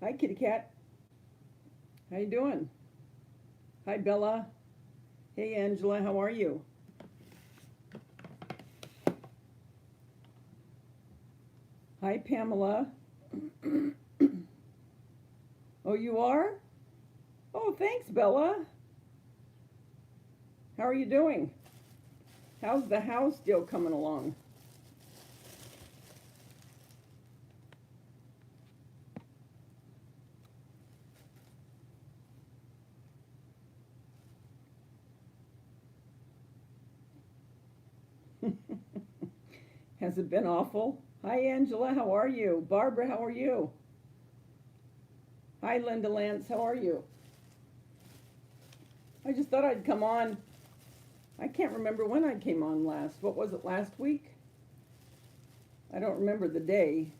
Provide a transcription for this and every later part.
Hi, kitty cat. How you doing? Hi, Bella. Hey, Angela. How are you? Hi, Pamela. Oh, you are? Oh, thanks, Bella. How are you doing? How's the house deal coming along? Has it been awful? Hi, Angela. How are you? Barbara, how are you? Hi, Linda Lance. How are you? I just thought I'd come on. I can't remember when I came on last. What was it, last week? I don't remember the day.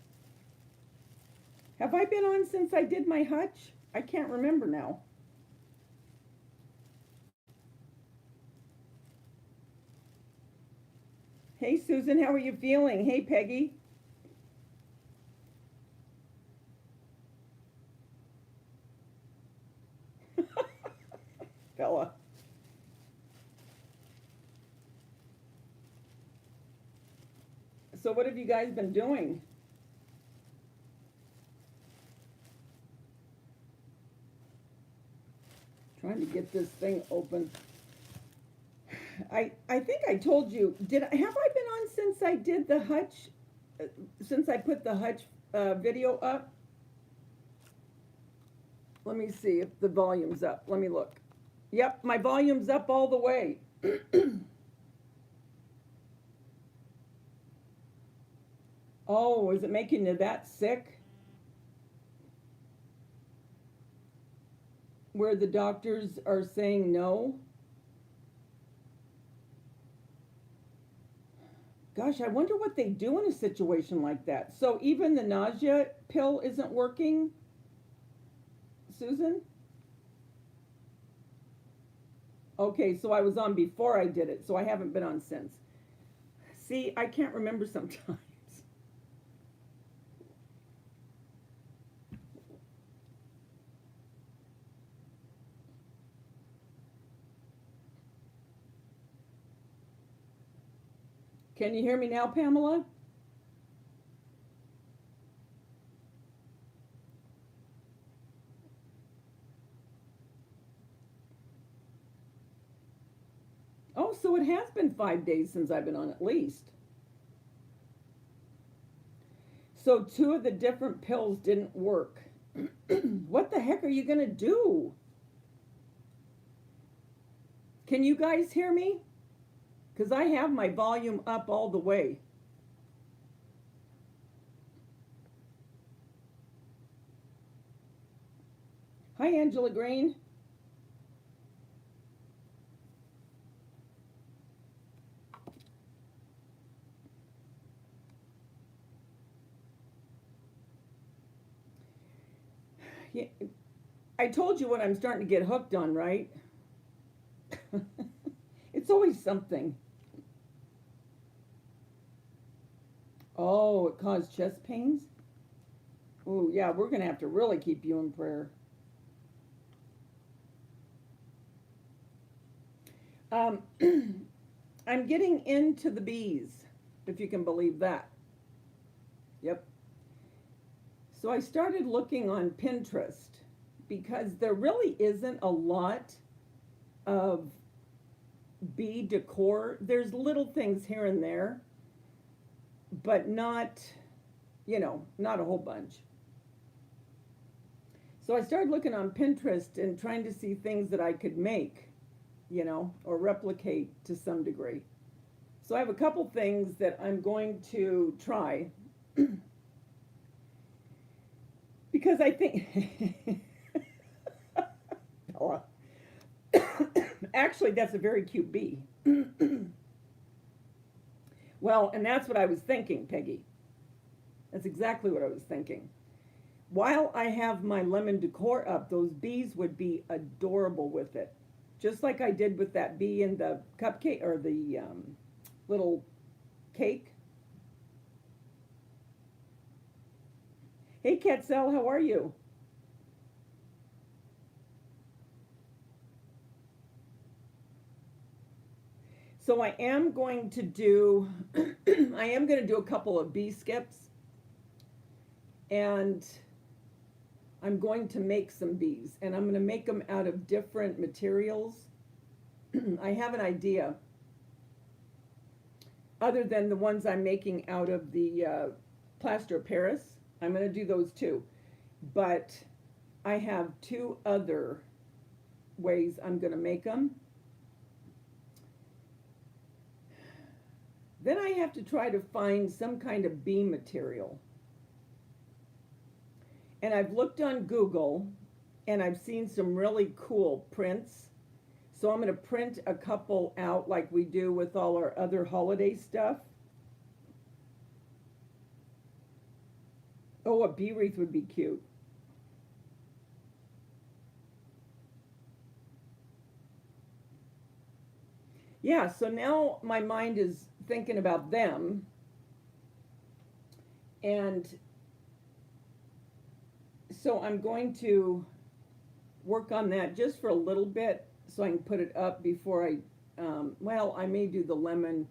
Have I been on since I did my hutch? I can't remember now. Hey, Susan, how are you feeling? Hey, Peggy. Bella. So, what have you guys been doing? Trying to get this thing open. I think I told you. Have I been on since I did the hutch? Since I put the hutch video up? Let me see if the volume's up. Let me look. Yep, my volume's up all the way. Oh, is it making you that sick? Where the doctors are saying no? Gosh, I wonder what they do in a situation like that. So even the nausea pill isn't working, Susan? Okay, so I was on before I did it, so I haven't been on since. See, I can't remember sometimes. Can you hear me now, Pamela? Oh, so it has been 5 days since I've been on at least. So two of the different pills didn't work. What the heck are you going to do? Can you guys hear me? Because I have my volume up all the way. Hi, Angela Green. Yeah, I told you what I'm starting to get hooked on, right? It's always something. Oh, it caused chest pains? Oh, yeah, we're going to have to really keep you in prayer. Um, I'm getting into the bees, if you can believe that. Yep. So I started looking on Pinterest because there really isn't a lot of bee decor. There's little things here and there, but not, not a whole bunch. So I started looking on Pinterest and trying to see things that I could make, or replicate to some degree. So I have a couple things that I'm going to try because I think actually that's a very cute bee. Well, and that's what I was thinking, Peggy. That's exactly what I was thinking. While I have my lemon decor up, those bees would be adorable with it. Just like I did with that bee in the cupcake or the little cake. Hey, Quetzal, how are you? So I am going to do, I am going to do a couple of bee skips, and I'm going to make some bees, and I'm going to make them out of different materials. I have an idea, other than the ones I'm making out of the plaster of Paris. I'm going to do those too, but I have two other ways I'm going to make them. Then I have to try to find some kind of bee material. And I've looked on Google, and I've seen some really cool prints. So I'm going to print a couple out like we do with all our other holiday stuff. Oh, a bee wreath would be cute. Yeah, so now my mind is thinking about them. And so I'm going to work on that just for a little bit so I can put it up before I, well, I may do the lemon.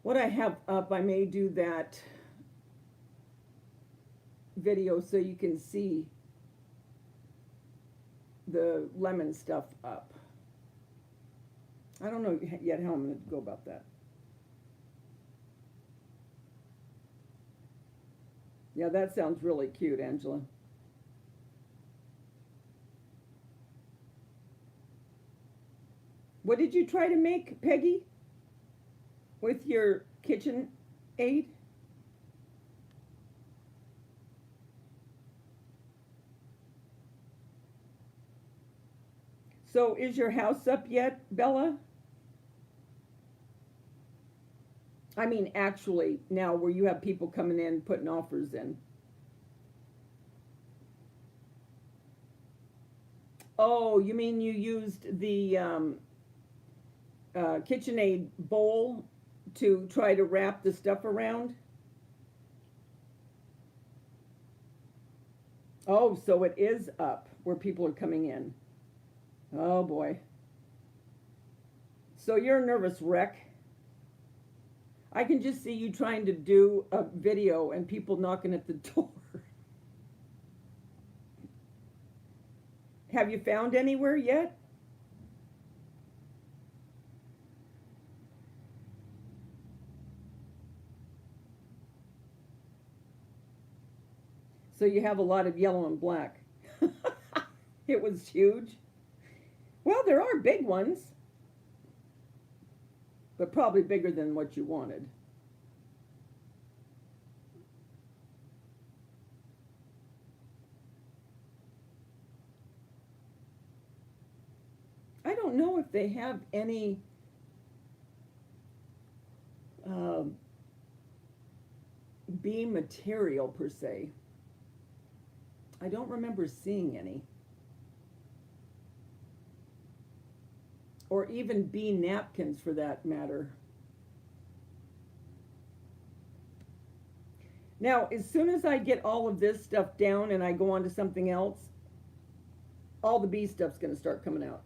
What I have up, I may do that video so you can see the lemon stuff up. I don't know yet how I'm going to go about that. Yeah, that sounds really cute, Angela. What did you try to make, Peggy, with your kitchen aid? So is your house up yet, Bella? I mean, actually, now where you have people coming in putting offers in. Oh, you mean you used the KitchenAid bowl to try to wrap the stuff around? Oh, so it is up where people are coming in. Oh boy. So you're a nervous wreck. I can just see you trying to do a video and people knocking at the door. Have you found anywhere yet? So you have a lot of yellow and black. It was huge. Well, there are big ones, but probably bigger than what you wanted. I don't know if they have any bee material per se. I don't remember seeing any. Or even bee napkins for that matter. Now, as soon as I get all of this stuff down and I go on to something else, all the bee stuff's going to start coming out.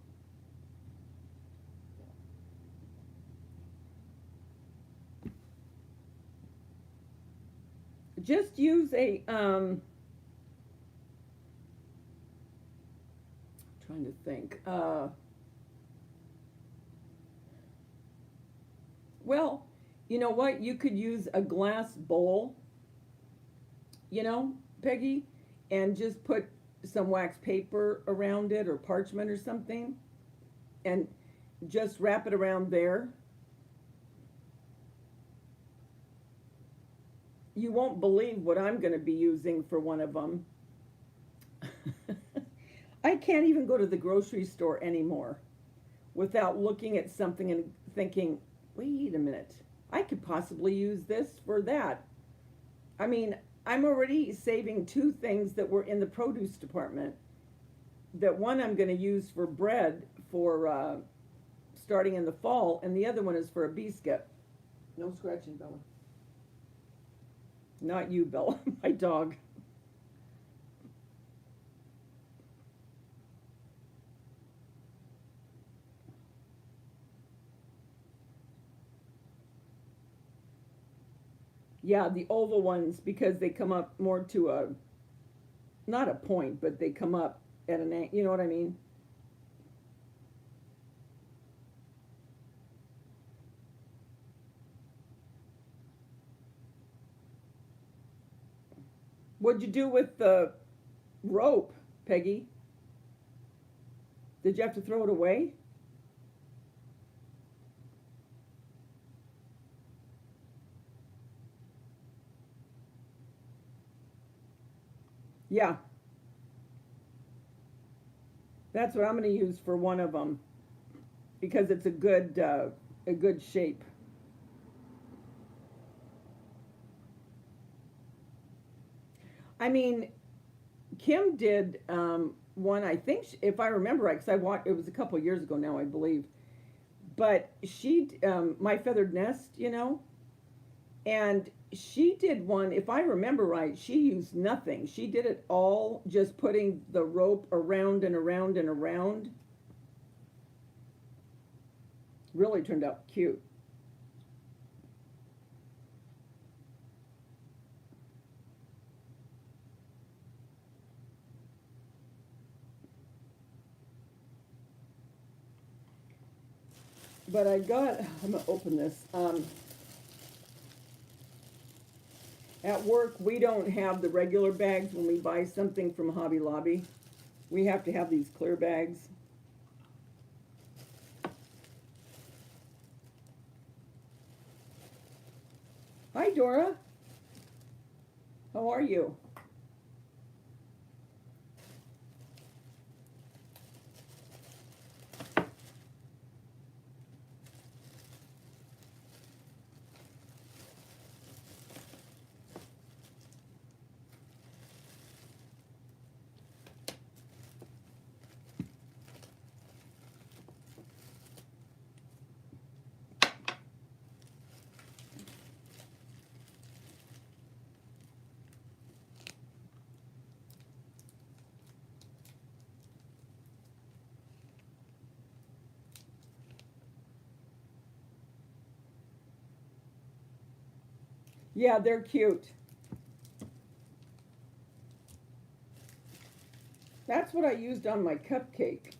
Just use a, trying to think, well, you know what? You could use a glass bowl, you know, Peggy, and just put some wax paper around it or parchment or something and just wrap it around there. You won't believe what I'm going to be using for one of them. I can't even go to the grocery store anymore without looking at something and thinking, wait a minute, I could possibly use this for that. I mean, I'm already saving two things that were in the produce department. That one I'm going to use for bread for starting in the fall, and the other one is for a bee skip. No scratching, Bella. Not you, Bella, my dog. Yeah, the oval ones, because they come up more to a, not a point, but they come up at an angle. You know what I mean? What'd you do with the rope, Peggy? Did you have to throw it away? Yeah, that's what I'm going to use for one of them because it's a good shape. I mean, Kim did one. I think if I remember right, because I watched. It was a couple years ago now, I believe. But she, my feathered nest, and she did one. If I remember right, she used nothing. She did it all just putting the rope around and around and around. Really turned out cute. But I got. I'm gonna open this. At work, we don't have the regular bags when we buy something from Hobby Lobby. We have to have these clear bags. Hi, Dora. How are you? Yeah, they're cute. That's what I used on my cupcake.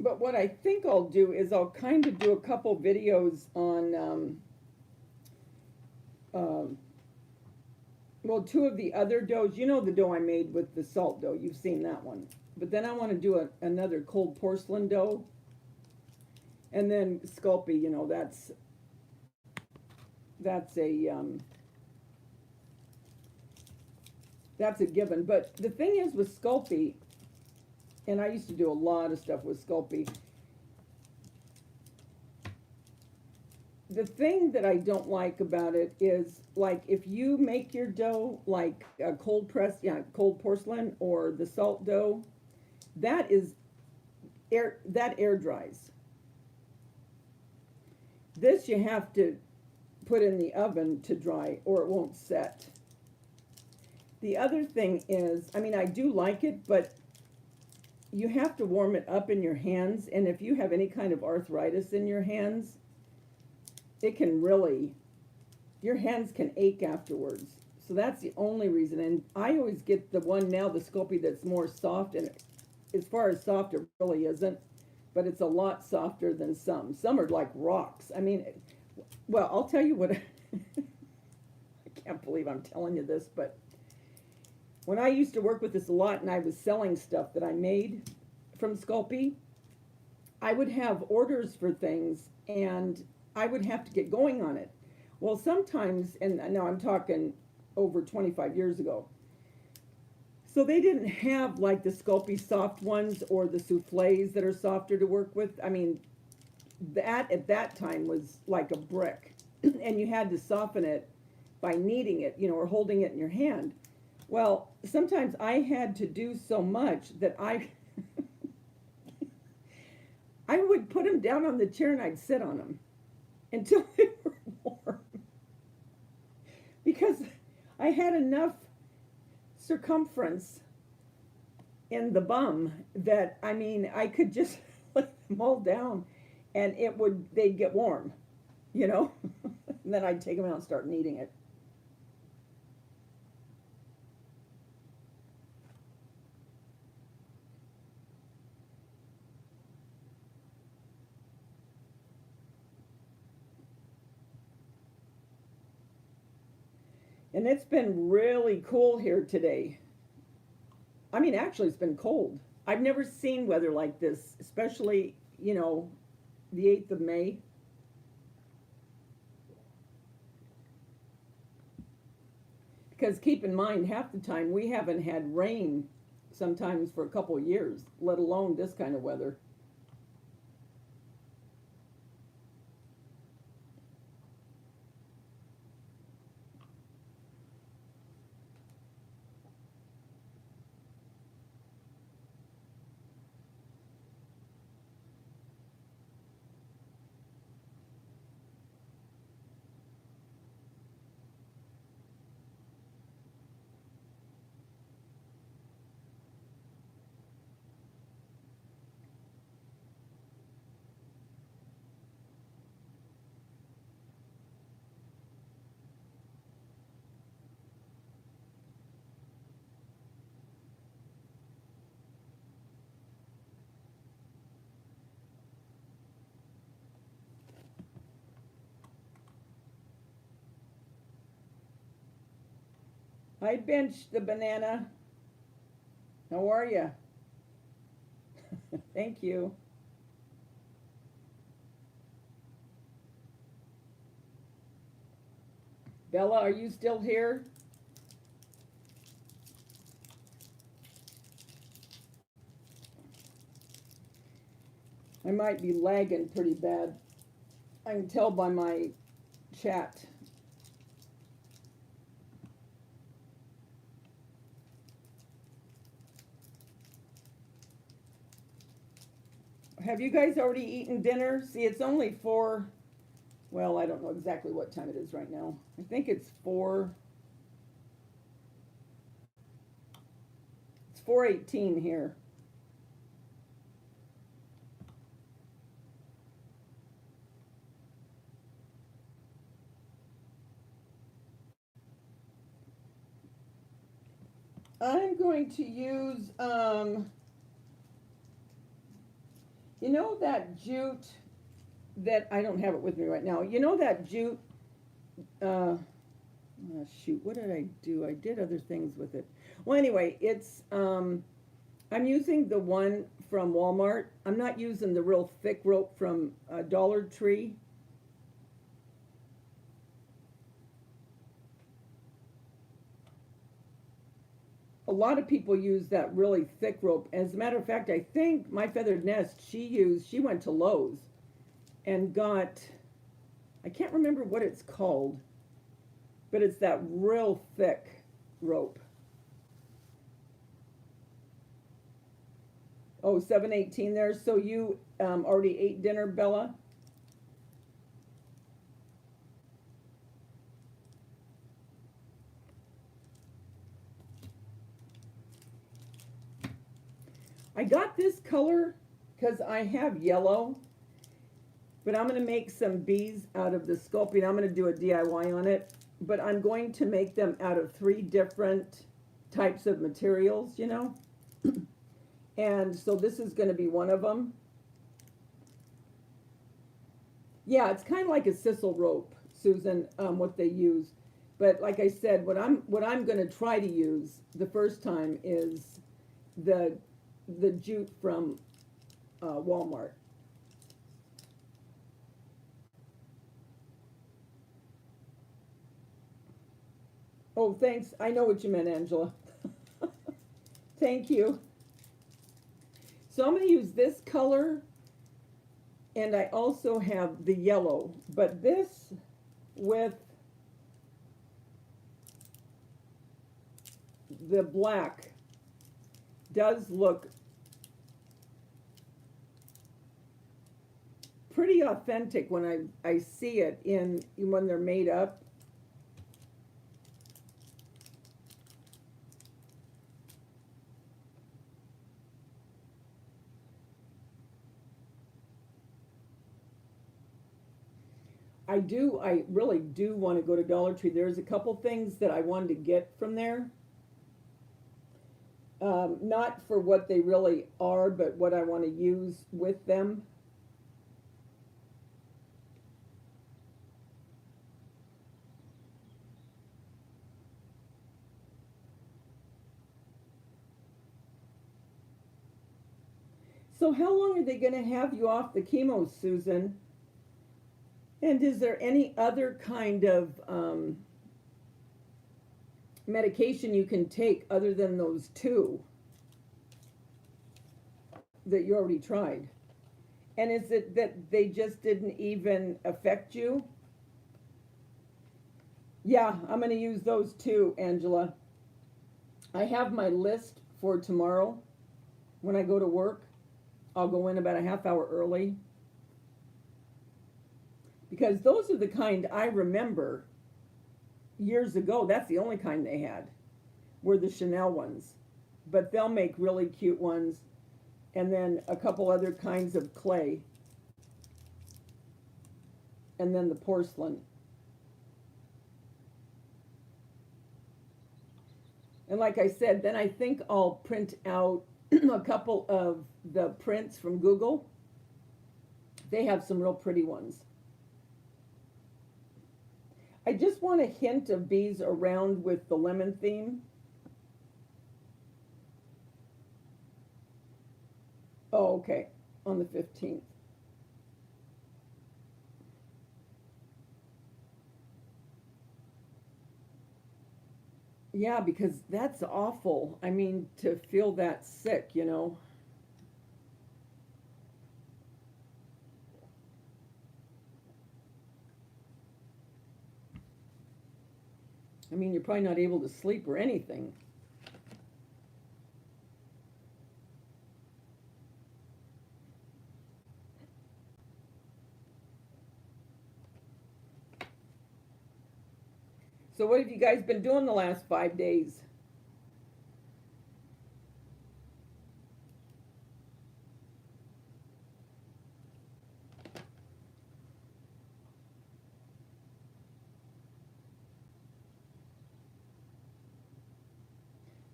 But what I think I'll do is I'll kind of do a couple videos on, um, well, two of the other doughs. You know the dough I made with the salt dough. You've seen that one. But then I want to do another cold porcelain dough. And then Sculpey, that's a that's a given. But the thing is with Sculpey, and I used to do a lot of stuff with Sculpey. The thing that I don't like about it is, like, if you make your dough like a cold press, yeah, cold porcelain or the salt dough, that is air dries. This you have to put in the oven to dry or it won't set. The other thing is, I mean, I do like it, but you have to warm it up in your hands, and if you have any kind of arthritis in your hands, it can really, your hands can ache afterwards. So that's the only reason. And I always get the one now, the Sculpey, that's more soft, and as far as soft, it really isn't, but it's a lot softer than some. Some are like rocks. I mean, well, I'll tell you what, I can't believe I'm telling you this, but when I used to work with this a lot and I was selling stuff that I made from Sculpey, I would have orders for things and I would have to get going on it. Well, sometimes, and now I'm talking over 25 years ago, so they didn't have like the Sculpey soft ones or the souffles that are softer to work with. I mean, that at that time was like a brick, and you had to soften it by kneading it, or holding it in your hand. Well, sometimes I had to do so much that I would put them down on the chair and I'd sit on them until they were warm. because I had enough circumference in the bum that, I mean, I could just let them all down and they'd get warm, you know? And then I'd take them out and start kneading it. And it's been really cool here today. I mean, actually, it's been cold. I've never seen weather like this, especially, you know, the 8th of May. Because keep in mind, half the time we haven't had rain sometimes for a couple of years, let alone this kind of weather. Hi, Bench the banana. How are you? Thank you. Bella, are you still here? I might be lagging pretty bad. I can tell by my chat. Have you guys already eaten dinner? See, it's only 4, well, I don't know exactly what time it is right now. I think it's 4:18 here. I'm going to use, you know that jute that, I don't have it with me right now. You know that jute, oh shoot, what did I do? I did other things with it. Well, anyway, I'm using the one from Walmart. I'm not using the real thick rope from Dollar Tree. A lot of people use that really thick rope. As a matter of fact, I think my feathered nest, she went to Lowe's and got, I can't remember what it's called, but it's that real thick rope. Oh, 7:18 there. So you already ate dinner, Bella? I got this color because I have yellow, but I'm going to make some bees out of the sculpting. I'm going to do a DIY on it, but I'm going to make them out of 3 different types of materials, you know? And so this is going to be one of them. Yeah, it's kind of like a sisal rope, Susan, what they use. But like I said, what I'm going to try to use the first time is the jute from Walmart. Oh, thanks. I know what you meant, Angela. Thank you. So I'm going to use this color, and I also have the yellow, but this with the black does look pretty authentic when I see it when they're made up. I really do want to go to Dollar Tree. There's a couple things that I wanted to get from there. Not for what they really are, but what I want to use with them. So how long are they going to have you off the chemo, Susan? And is there any other kind of medication you can take other than those two that you already tried? And is it that they just didn't even affect you? Yeah, I'm going to use those too, Angela. I have my list for tomorrow when I go to work. I'll go in about a half hour early. Because those are the kind I remember years ago. That's the only kind they had, were the Chanel ones. But they'll make really cute ones. And then a couple other kinds of clay. And then the porcelain. And like I said, then I think I'll print out a couple of the prints from Google. They have some real pretty ones. I just want a hint of bees around with the lemon theme. Oh, okay, on the 15th. Yeah, because that's awful. I mean, to feel that sick, you know. I mean, you're probably not able to sleep or anything. So what have you guys been doing the last 5 days?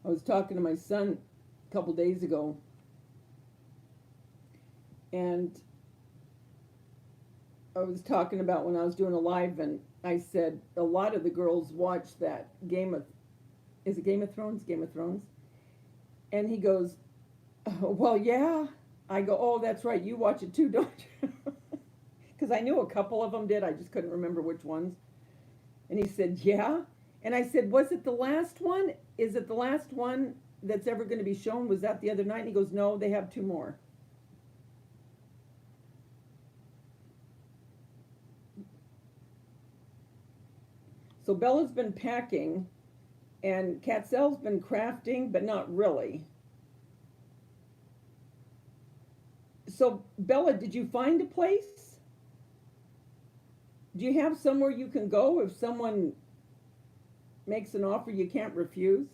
I was talking to my son a couple days ago, and I was talking about when I was doing a live, and I said a lot of the girls watch that is it Game of Thrones? Game of Thrones? And he goes, oh, well, yeah. I go, oh, that's right, you watch it too, don't you? Because I knew a couple of them did, I just couldn't remember which ones. And he said, yeah. And I said, was it the last one? Is it the last one that's ever going to be shown? Was that the other night? And he goes, no, they have two more. So Bella's been packing, and Katzel's been crafting, but not really. So Bella, did you find a place? Do you have somewhere you can go if someone makes an offer you can't refuse?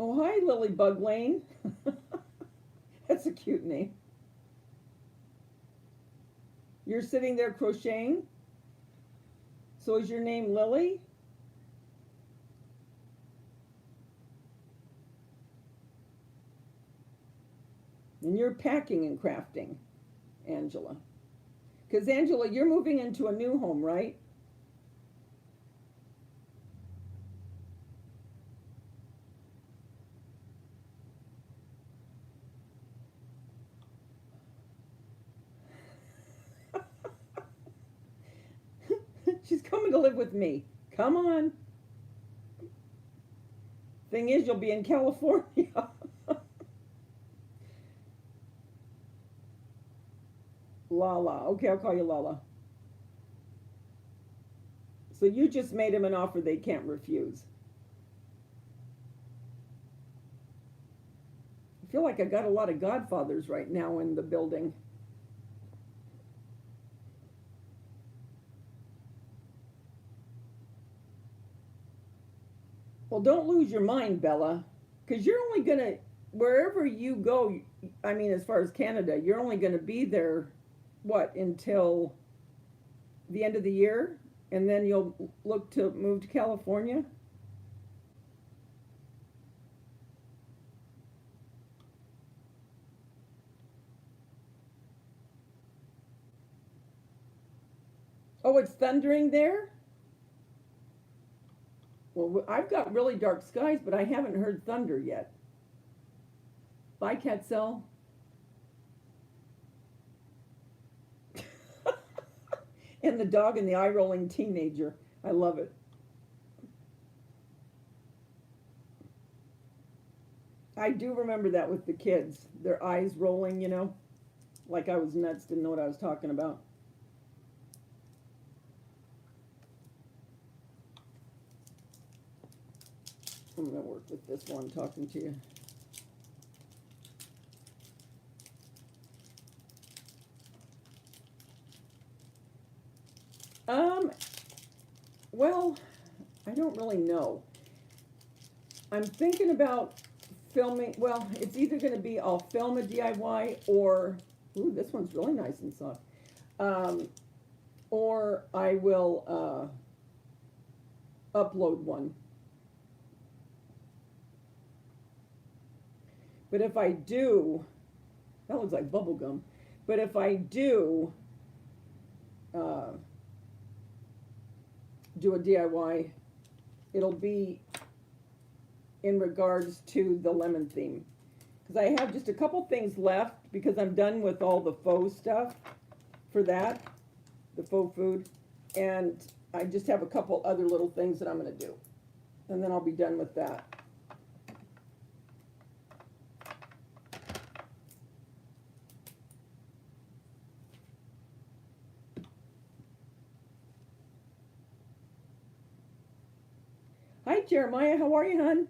Oh, hi, Lilybug Lane. That's a cute name. You're sitting there crocheting? So is your name Lily? And you're packing and crafting, Angela. Because, Angela, you're moving into a new home, right? She's coming to live with me. Come on. Thing is, you'll be in California. Lala. Okay, I'll call you Lala. So you just made him an offer they can't refuse. I feel like I got a lot of godfathers right now in the building. Well, don't lose your mind, Bella, because you're only gonna wherever you go. I mean, as far as Canada, you're only gonna be there, what, until the end of the year, and then you'll look to move to California. Oh, it's thundering there. Well, I've got really dark skies, but I haven't heard thunder yet. Bye, Quetzal. And the dog and the eye rolling teenager. I love it. I do remember that with the kids, their eyes rolling, like I was nuts, didn't know what I was talking about. I'm going to work with this one talking to you. Um, well, I don't really know. I'm thinking about filming, well, it's either going to be I'll film a DIY or, ooh, this one's really nice and soft. Or I will upload one. But if I do, that looks like bubble gum. But if I do do a DIY, it'll be in regards to the lemon theme. Because I have just a couple things left because I'm done with all the faux stuff for that, the faux food. And I just have a couple other little things that I'm going to do. And then I'll be done with that. Hi, Jeremiah. How are you, hon?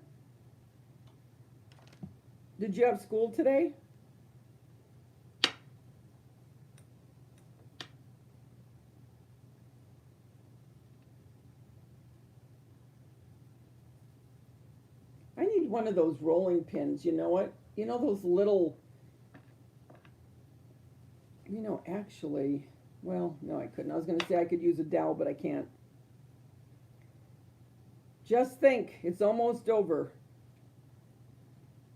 Did you have school today? I need one of those rolling pins. You know what? You know those little, actually, well, no, I couldn't. I was going to say I could use a dowel, but I can't. Just think, it's almost over.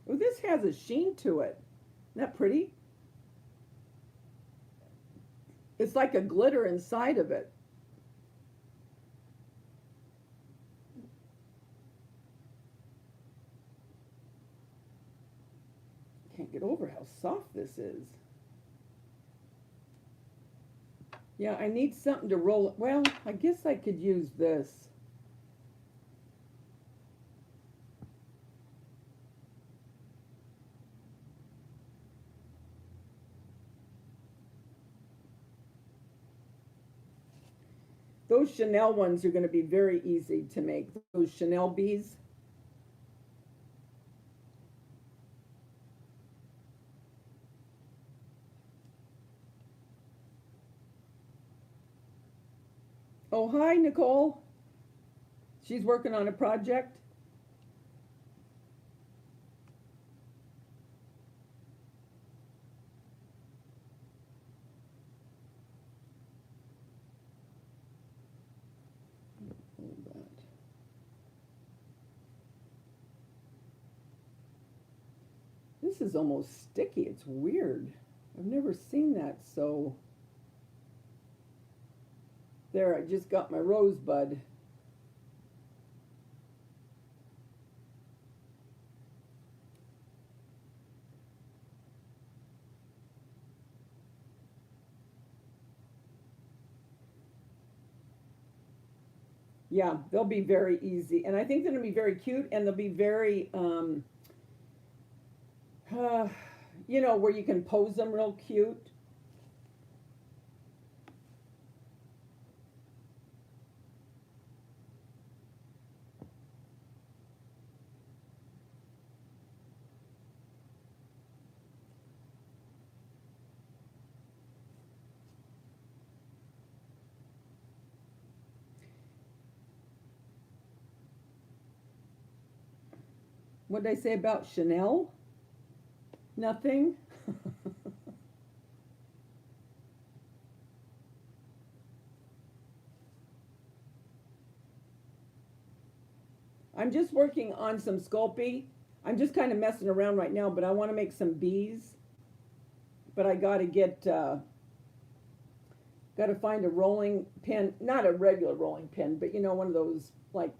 Oh, this has a sheen to it. Isn't that pretty? It's like a glitter inside of it. Can't get over how soft this is. Yeah, I need something to roll it. Well, I guess I could use this. Those Chanel ones are going to be very easy to make. Those Chanel bees. Oh, hi, Nicole. She's working on a project. This is almost sticky. It's weird. I've never seen that. So there, I just got my rosebud. Yeah, they'll be very easy. And I think they're going to be very cute and they'll be very, where you can pose them real cute. What did I say about Chanel? Nothing. I'm just working on some Sculpey. I'm just kind of messing around right now, but I want to make some bees. But I got to got to find a rolling pin, not a regular rolling pin, but you know, one of those like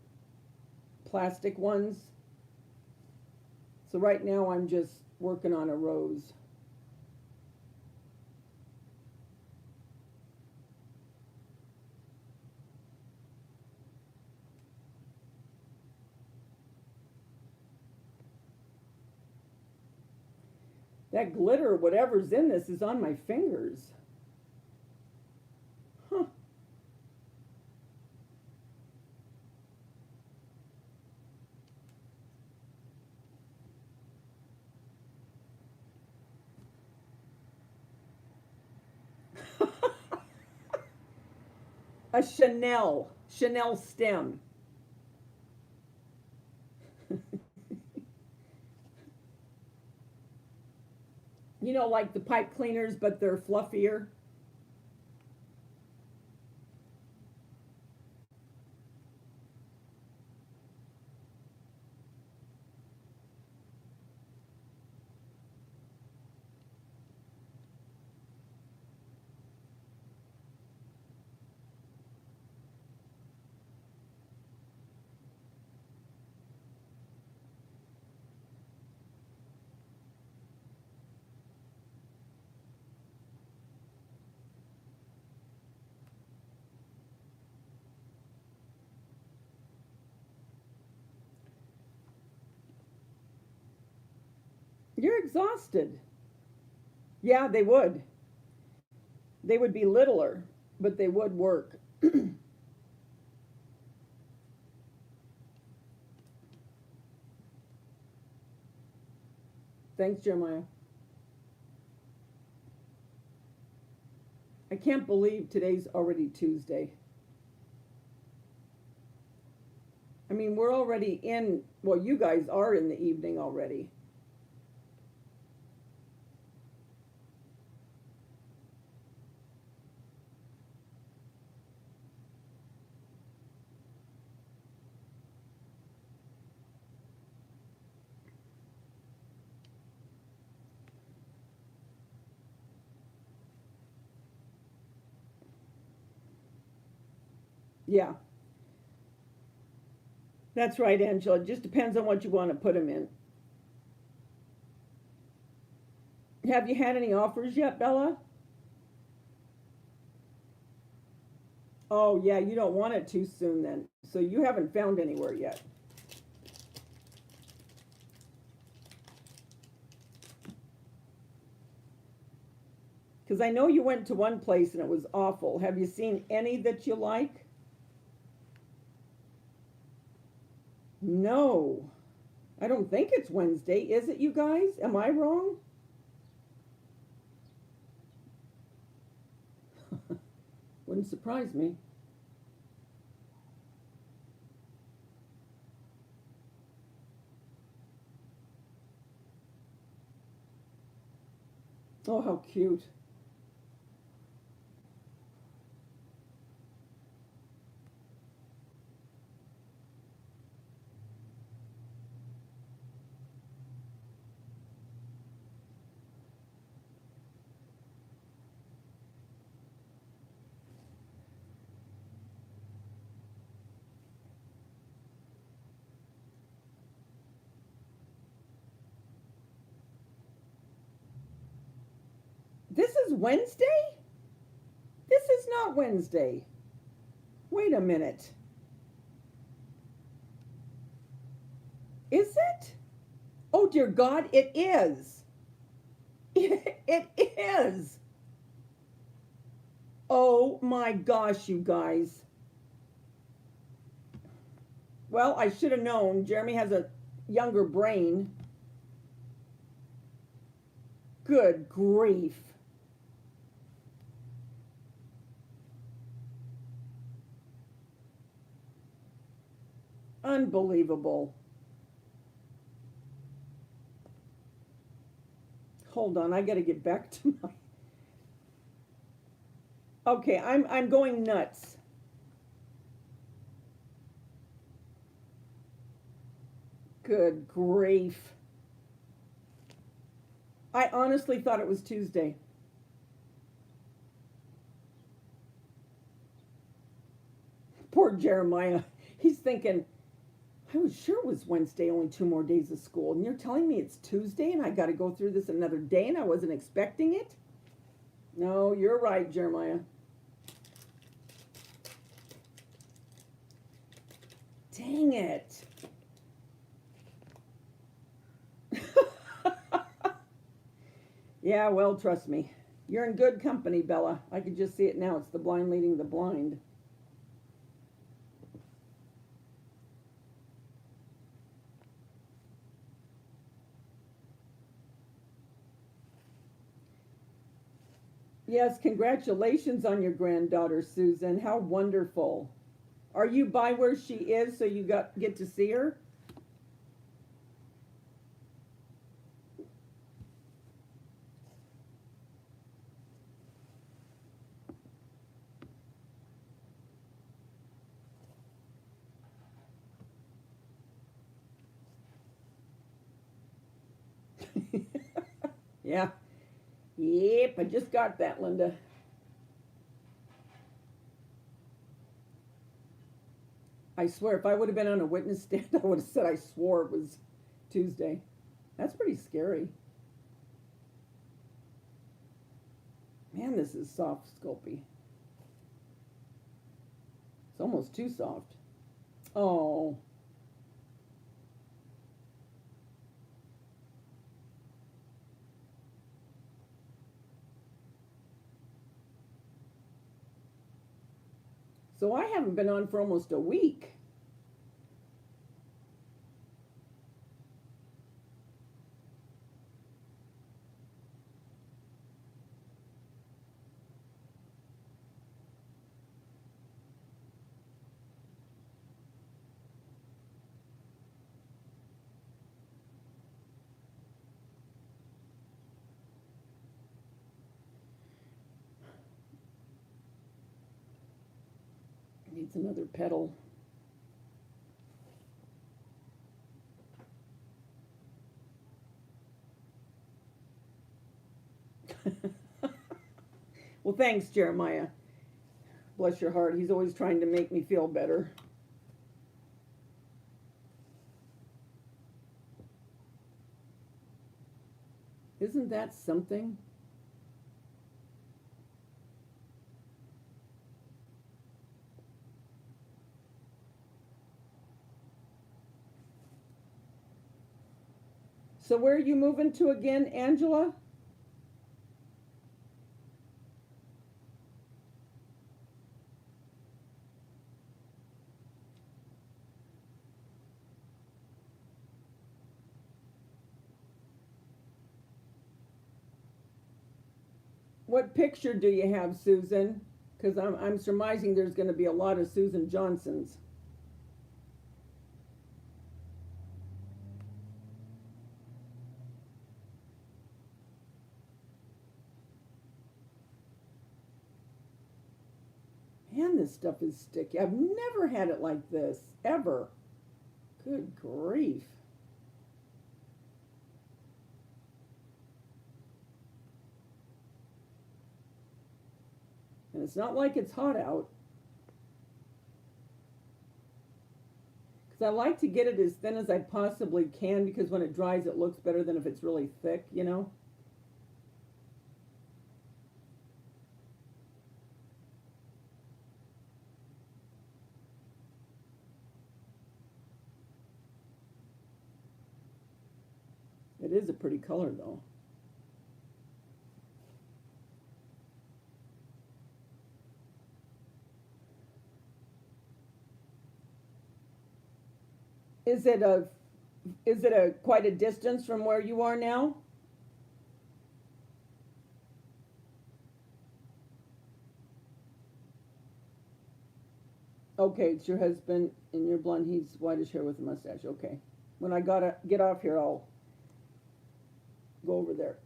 plastic ones. So right now I'm just working on a rose. That glitter, whatever's in this, is on my fingers. Huh. A Chanel stem. You know, like the pipe cleaners, but they're fluffier. You're exhausted. Yeah, they would. They would be littler, but they would work. Thanks, Jeremiah. I can't believe today's already Tuesday. I mean, we're already in, well, you guys are in the evening already. Yeah, that's right, Angela. It just depends on what you want to put them in. Have you had any offers yet, Bella? Oh, yeah, you don't want it too soon then. So you haven't found anywhere yet. Because I know you went to one place and it was awful. Have you seen any that you like? No. I don't think it's Wednesday. Is it, you guys? Am I wrong? Wouldn't surprise me. Oh, how cute. This is Wednesday? This is not Wednesday. Wait a minute. Is it? Oh, dear God, it is. It is. Oh my gosh, you guys. Well, I should have known. Jeremy has a younger brain. Good grief. Unbelievable. Hold on, I gotta get back to my. Okay, I'm going nuts. Good grief. I honestly thought it was Tuesday. Poor Jeremiah. He's thinking, I was sure it was Wednesday, only 2 more days of school. And you're telling me it's Tuesday and I got to go through this another day and I wasn't expecting it? No, you're right, Jeremiah. Dang it. Yeah, well, trust me. You're in good company, Bella. I can just see it now. It's the blind leading the blind. Yes, congratulations on your granddaughter, Susan. How wonderful. Are you by where she is so you get to see her? Yeah. Yep, I just got that, Linda. I swear, if I would have been on a witness stand, I would have said I swore it was Tuesday. That's pretty scary. Man, this is soft, Sculpey. It's almost too soft. Oh. So I haven't been on for almost a week. Needs another petal. Well, thanks, Jeremiah. Bless your heart. He's always trying to make me feel better. Isn't that something? So where are you moving to again, Angela? What picture do you have, Susan? Because I'm surmising there's going to be a lot of Susan Johnsons. Man, this stuff is sticky. I've never had it like this, ever. Good grief. And it's not like it's hot out. Because I like to get it as thin as I possibly can because when it dries it looks better than if it's really thick, you know? It is a pretty color though. Is it a quite a distance from where you are now? Okay, it's your husband and you're blonde. He's whitish hair with a mustache. Okay. When I gotta get off here, I'll go over there.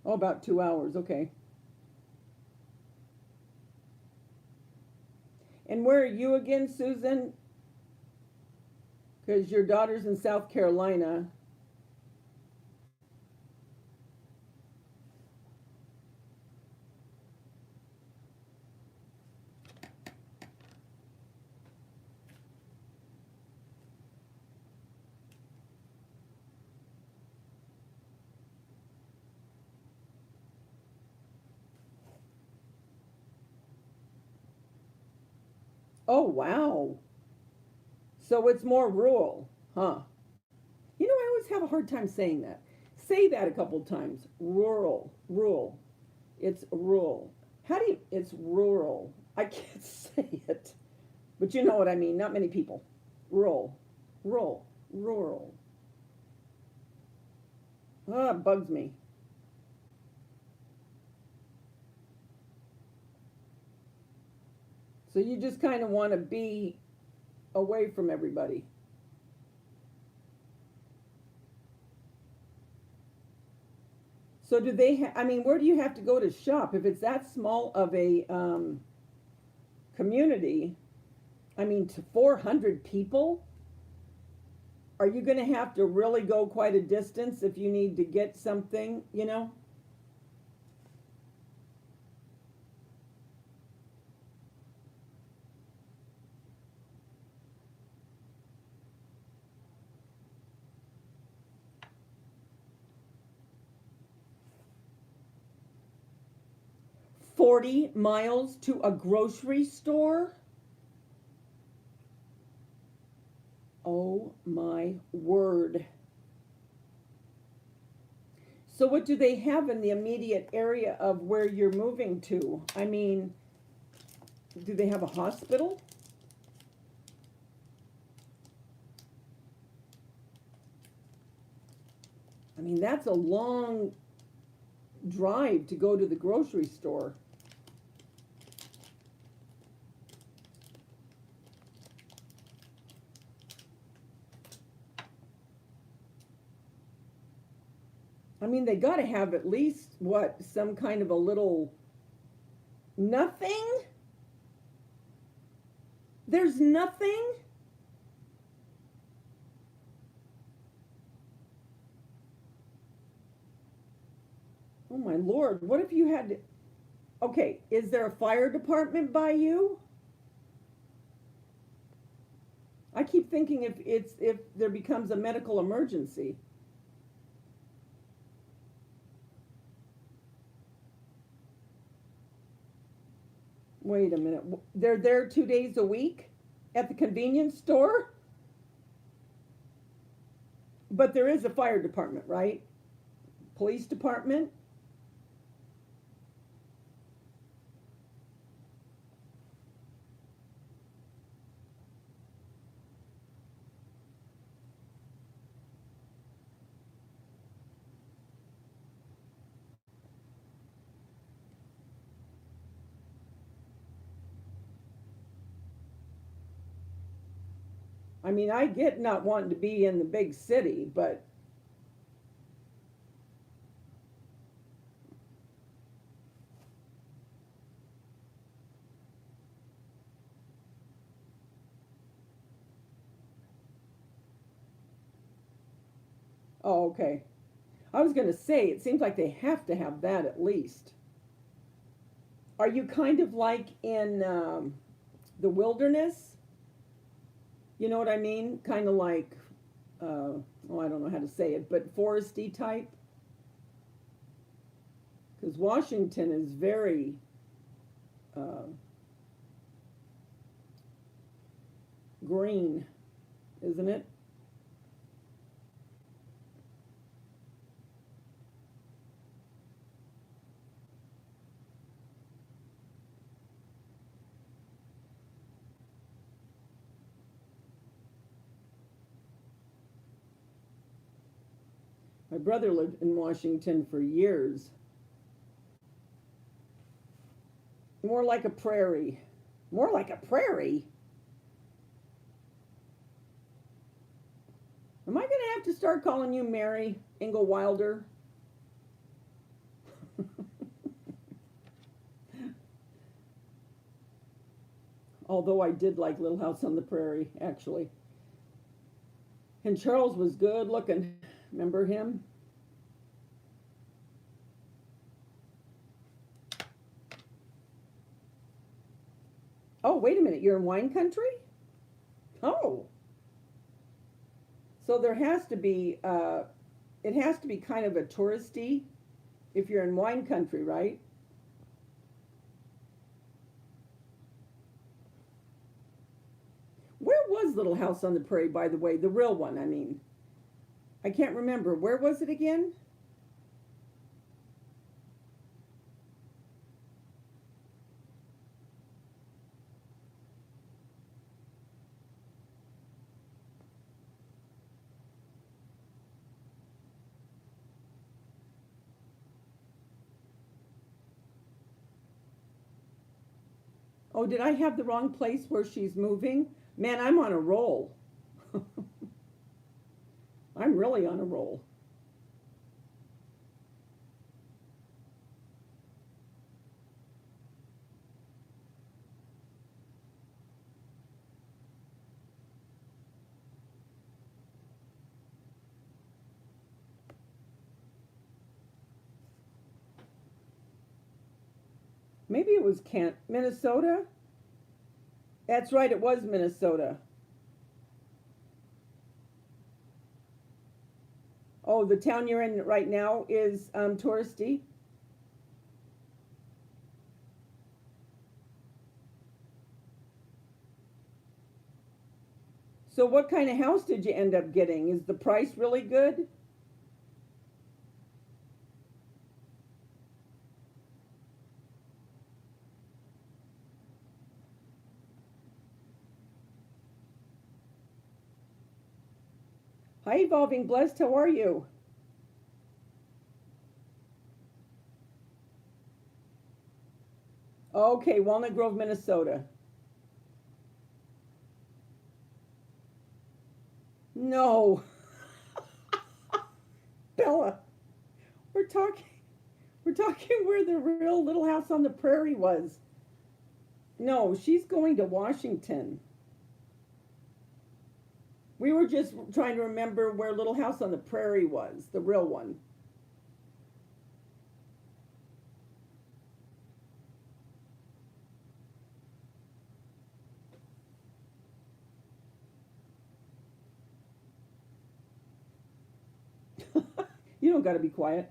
Oh, about 2 hours. Okay. And where are you again, Susan? Because your daughter's in South Carolina. Oh, wow. So it's more rural, huh? You know, I always have a hard time saying that. Say that a couple times. Rural, rural. It's rural. How do you? It's rural. I can't say it, but you know what I mean. Not many people. Rural, rural, rural. Ah, it bugs me. So you just kind of want to be away from everybody. So do they? I mean, where do you have to go to shop if it's that small of a community? I mean, to 400 people, are you going to have to really go quite a distance if you need to get something? 40 miles to a grocery store? Oh my word. So, what do they have in the immediate area of where you're moving to? I mean, do they have a hospital? I mean, that's a long drive to go to the grocery store. I mean, they got to have at least what, some kind of a little nothing? There's nothing? Oh my lord, what if you had to, okay, is there a fire department by you? I keep thinking if there becomes a medical emergency. Wait a minute. They're there 2 days a week at the convenience store? But there is a fire department, right? Police department? I mean, I get not wanting to be in the big city, but oh, okay. I was going to say, it seems like they have to have that at least. Are you kind of like in the wilderness? You know what I mean? Kind of like, oh, I don't know how to say it, but foresty type? Because Washington is very uh, green, isn't it? My brother lived in Washington for years. More like a prairie. More like a prairie? Am I going to have to start calling you Mary Ingle Wilder? Although I did like Little House on the Prairie, actually. And Charles was good looking. Remember him? Oh, wait a minute. You're in wine country? Oh. So there has to be, it has to be kind of a touristy if you're in wine country, right? Where was Little House on the Prairie, by the way? The real one, I mean. I can't remember. Where was it again? Oh, did I have the wrong place where she's moving? Man, I'm on a roll. I'm really on a roll. Maybe it was Kent, Minnesota? That's right, it was Minnesota. Oh, the town you're in right now is touristy? So what kind of house did you end up getting? Is the price really good? Hi, Evolving Blessed, how are you? Okay, Walnut Grove, Minnesota. No, Bella, we're talking we're talking where the real Little House on the Prairie was. No, she's going to Washington. We were just trying to remember where Little House on the Prairie was, the real one. You don't got to be quiet.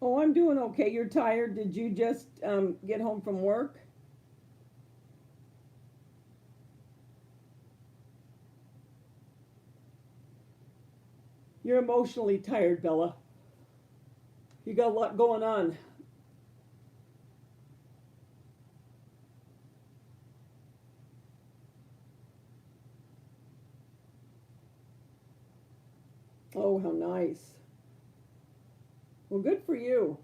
Oh, I'm doing okay. You're tired. Did you just get home from work? You're emotionally tired, Bella. You got a lot going on. Oh, how nice. Well, good for you.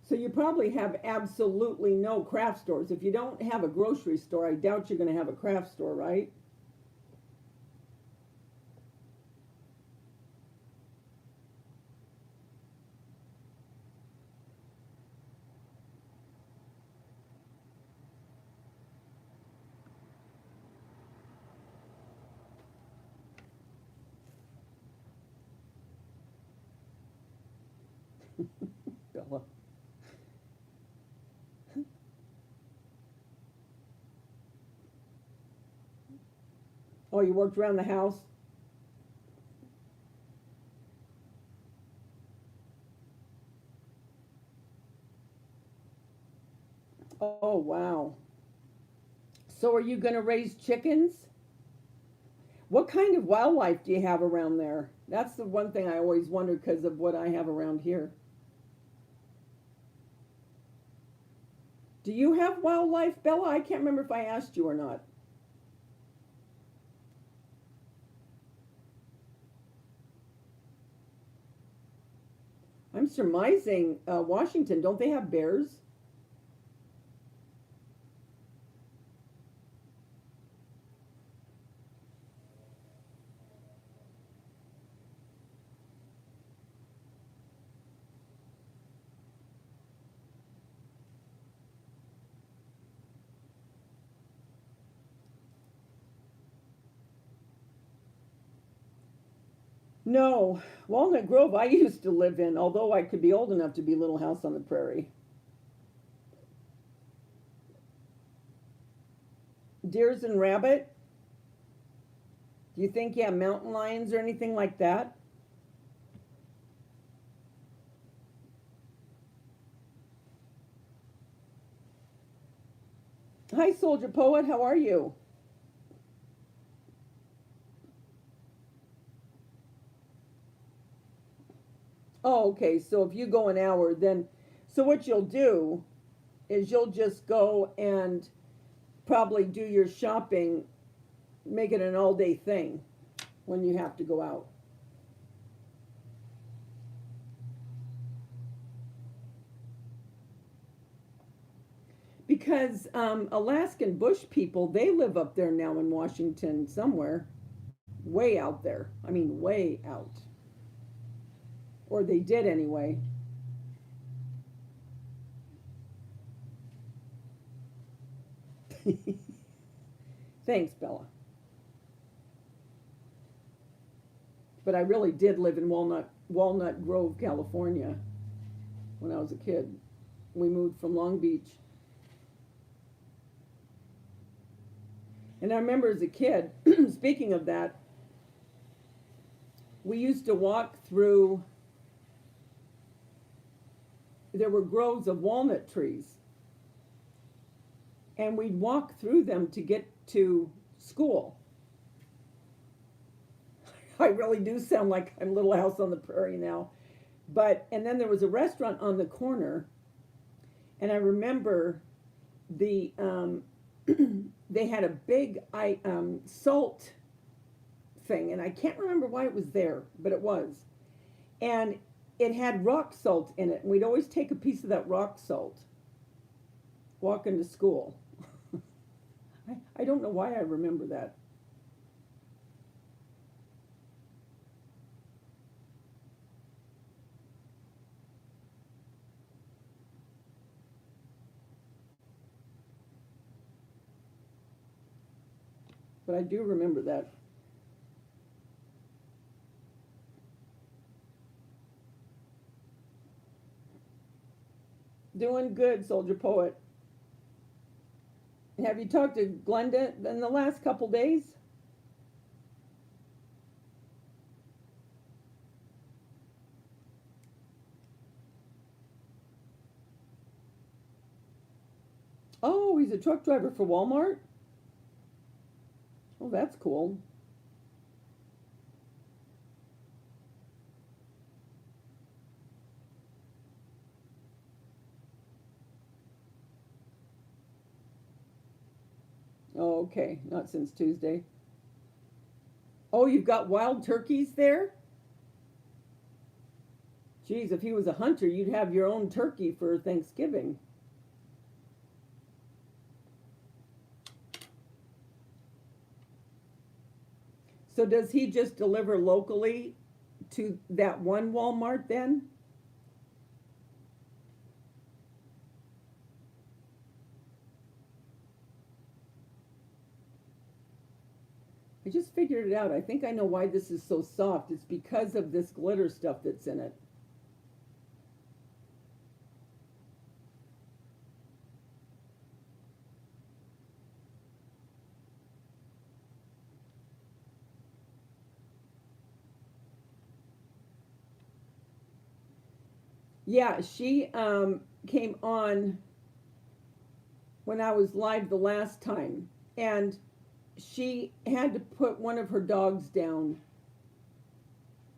So you probably have absolutely no craft stores. If you don't have a grocery store, I doubt you're going to have a craft store, right? Bella. Oh, you worked around the house? Oh, wow. So are you going to raise chickens? What kind of wildlife do you have around there? That's the one thing I always wonder because of what I have around here. Do you have wildlife, Bella? I can't remember if I asked you or not. I'm surmising Washington. Don't they have bears? No, Walnut Grove I used to live in, although I could be old enough to be Little House on the Prairie. Deers and rabbit? Do you think you have mountain lions or anything like that? Hi, Soldier Poet, how are you? Oh, okay, so if you go an hour, then, so what you'll do is you'll just go and probably do your shopping, make it an all day thing when you have to go out. Because Alaskan bush people, they live up there now in Washington somewhere, way out there. I mean, way out. Or they did anyway. Thanks, Bella. But I really did live in Walnut Grove, California when I was a kid. We moved from Long Beach. And I remember as a kid, speaking of that, we used to walk through, there were groves of walnut trees. And we'd walk through them to get to school. I really do sound like I'm Little House on the Prairie now. But, and then there was a restaurant on the corner. And I remember the, they had a big salt thing, and I can't remember why it was there, but it was. And it had rock salt in it, and we'd always take a piece of that rock salt walking to school. I don't know why I remember that. But I do remember that. Doing good, Soldier Poet. Have you talked to Glenda in the last couple days? Oh, he's a truck driver for Walmart? Oh, that's cool. Oh, okay. Not since Tuesday. Oh, you've got wild turkeys there? Geez, if he was a hunter, you'd have your own turkey for Thanksgiving. So does he just deliver locally to that one Walmart then? I just figured it out. I think I know why this is so soft. It's because of this glitter stuff that's in it. Yeah, she came on when I was live the last time, and she had to put one of her dogs down,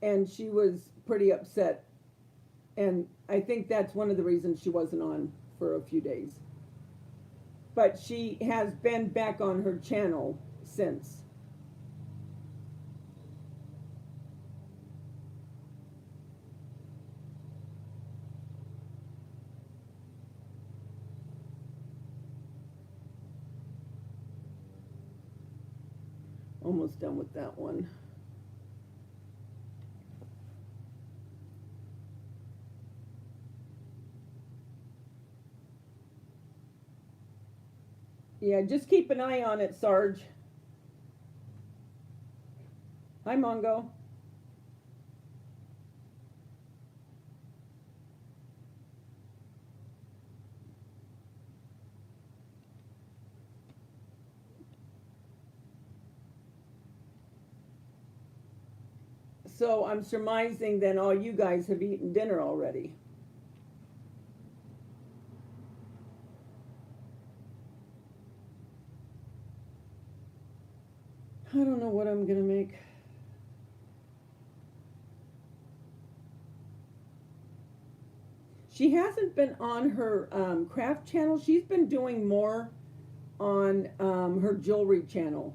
and she was pretty upset. And I think that's one of the reasons she wasn't on for a few days. But she has been back on her channel since. Almost done with that one. Yeah, just keep an eye on it, Sarge. Hi, Mongo. So I'm surmising then all you guys have eaten dinner already. I don't know what I'm gonna make. She hasn't been on her craft channel. She's been doing more on her jewelry channel.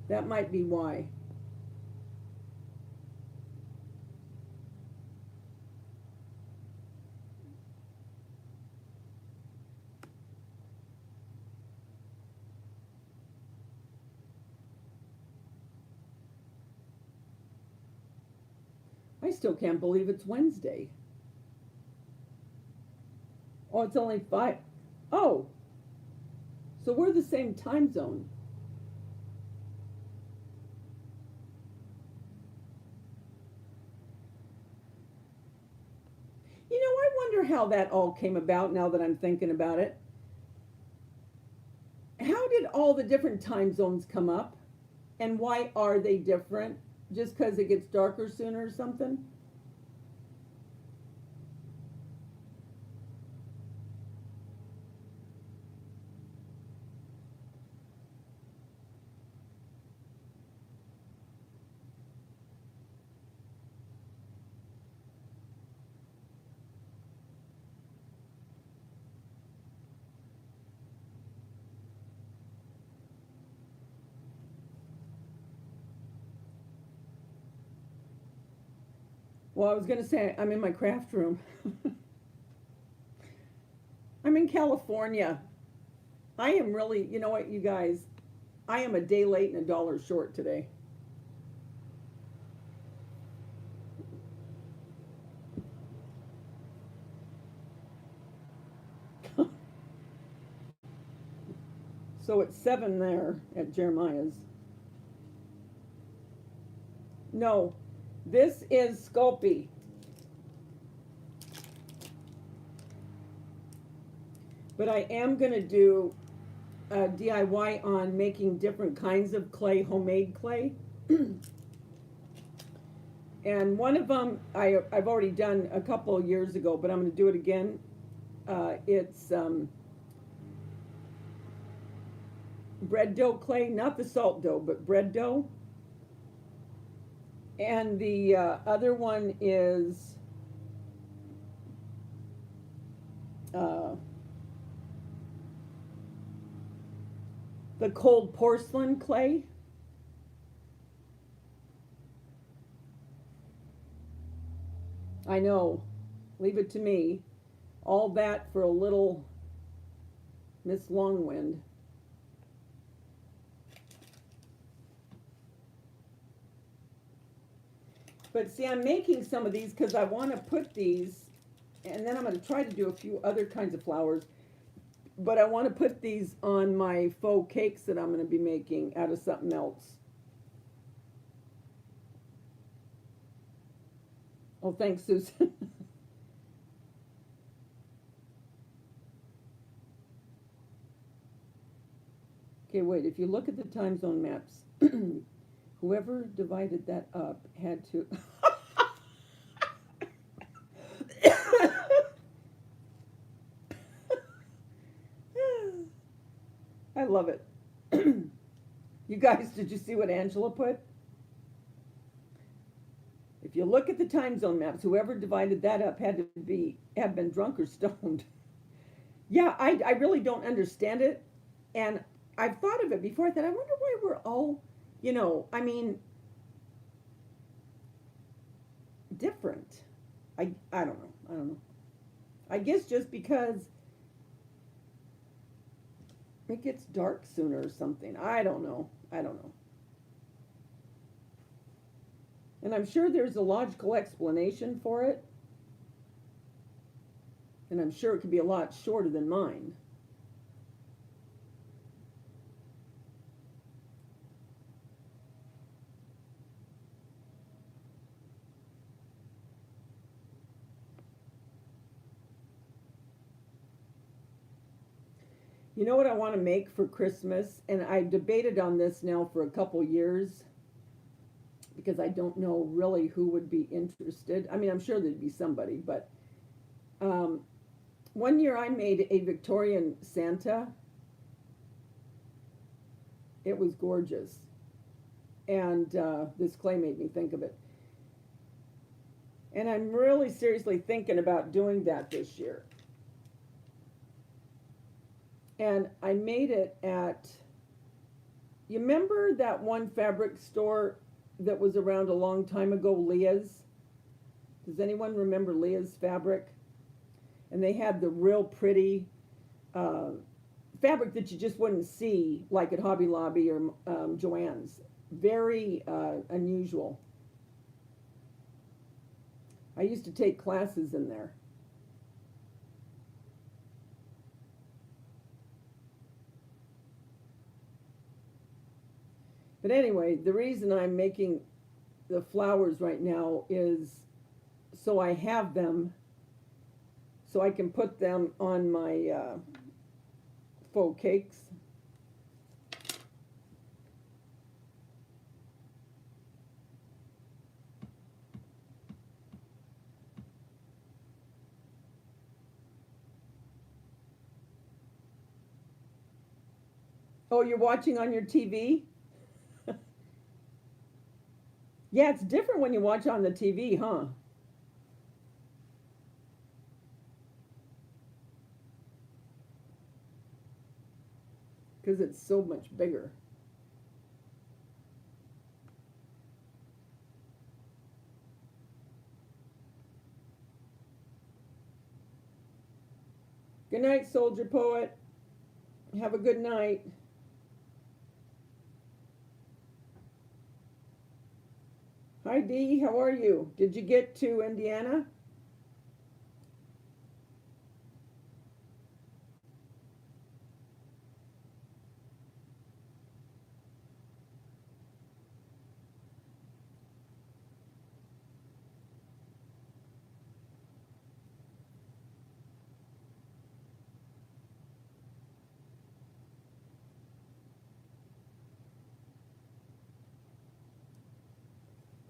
That might be why. I still can't believe it's Wednesday. Oh, it's only 5. Oh, so we're the same time zone. You know, I wonder how that all came about now that I'm thinking about it. How did all the different time zones come up? And why are they different? Just because it gets darker sooner or something? Well, I was going to say, I'm in my craft room. I'm in California. I am really, you know what, you guys, I am a day late and a dollar short today. So it's 7 there at Jeremiah's. No, this is Sculpting. But I am going to do a DIY on making different kinds of clay, homemade clay. And one of them I've already done a couple of years ago, but I'm going to do it again. It's bread dough clay, not the salt dough, but bread dough. And the other one is the cold porcelain clay. I know. Leave it to me. All that for a little Miss Longwind. But see, I'm making some of these because I want to put these, and then I'm going to try to do a few other kinds of flowers. But I want to put these on my faux cakes that I'm going to be making out of something else. Oh, thanks, Susan. Okay, wait, if you look at the time zone maps, whoever divided that up had to... I love it. You guys, did you see what Angela put? If you look at the time zone maps, whoever divided that up had to have been drunk or stoned. Yeah, I really don't understand it. And I've thought of it before. I thought, I wonder why we're all, I mean, different. I don't know. I don't know. I guess just because it gets dark sooner or something. I don't know. I don't know. And I'm sure there's a logical explanation for it. And I'm sure it could be a lot shorter than mine. You know what I want to make for Christmas? And I debated on this now for a couple years because I don't know really who would be interested. I mean, I'm sure there'd be somebody, but um, one year I made a Victorian Santa. It was gorgeous. And this clay made me think of it. And I'm really seriously thinking about doing that this year. And I made it at, you remember that one fabric store that was around a long time ago, Leah's? Does anyone remember Leah's Fabric? And they had the real pretty fabric that you just wouldn't see like at Hobby Lobby or Joann's. Very unusual. I used to take classes in there. But anyway, the reason I'm making the flowers right now is so I have them, so I can put them on my faux cakes. Oh, you're watching on your TV? Yeah, it's different when you watch on the TV, huh? Because it's so much bigger. Good night, Soldier Poet. Have a good night. Hi, Dee. How are you? Did you get to Indiana?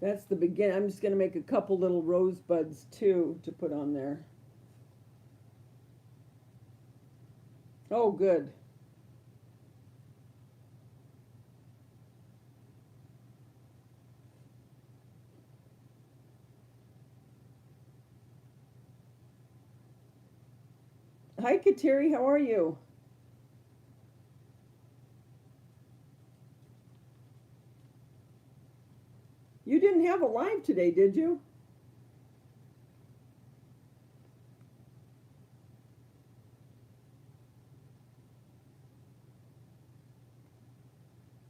That's the beginning. I'm just going to make a couple little rosebuds too to put on there. Oh, good. Hi, Kateri. How are you? You didn't have a live today, did you?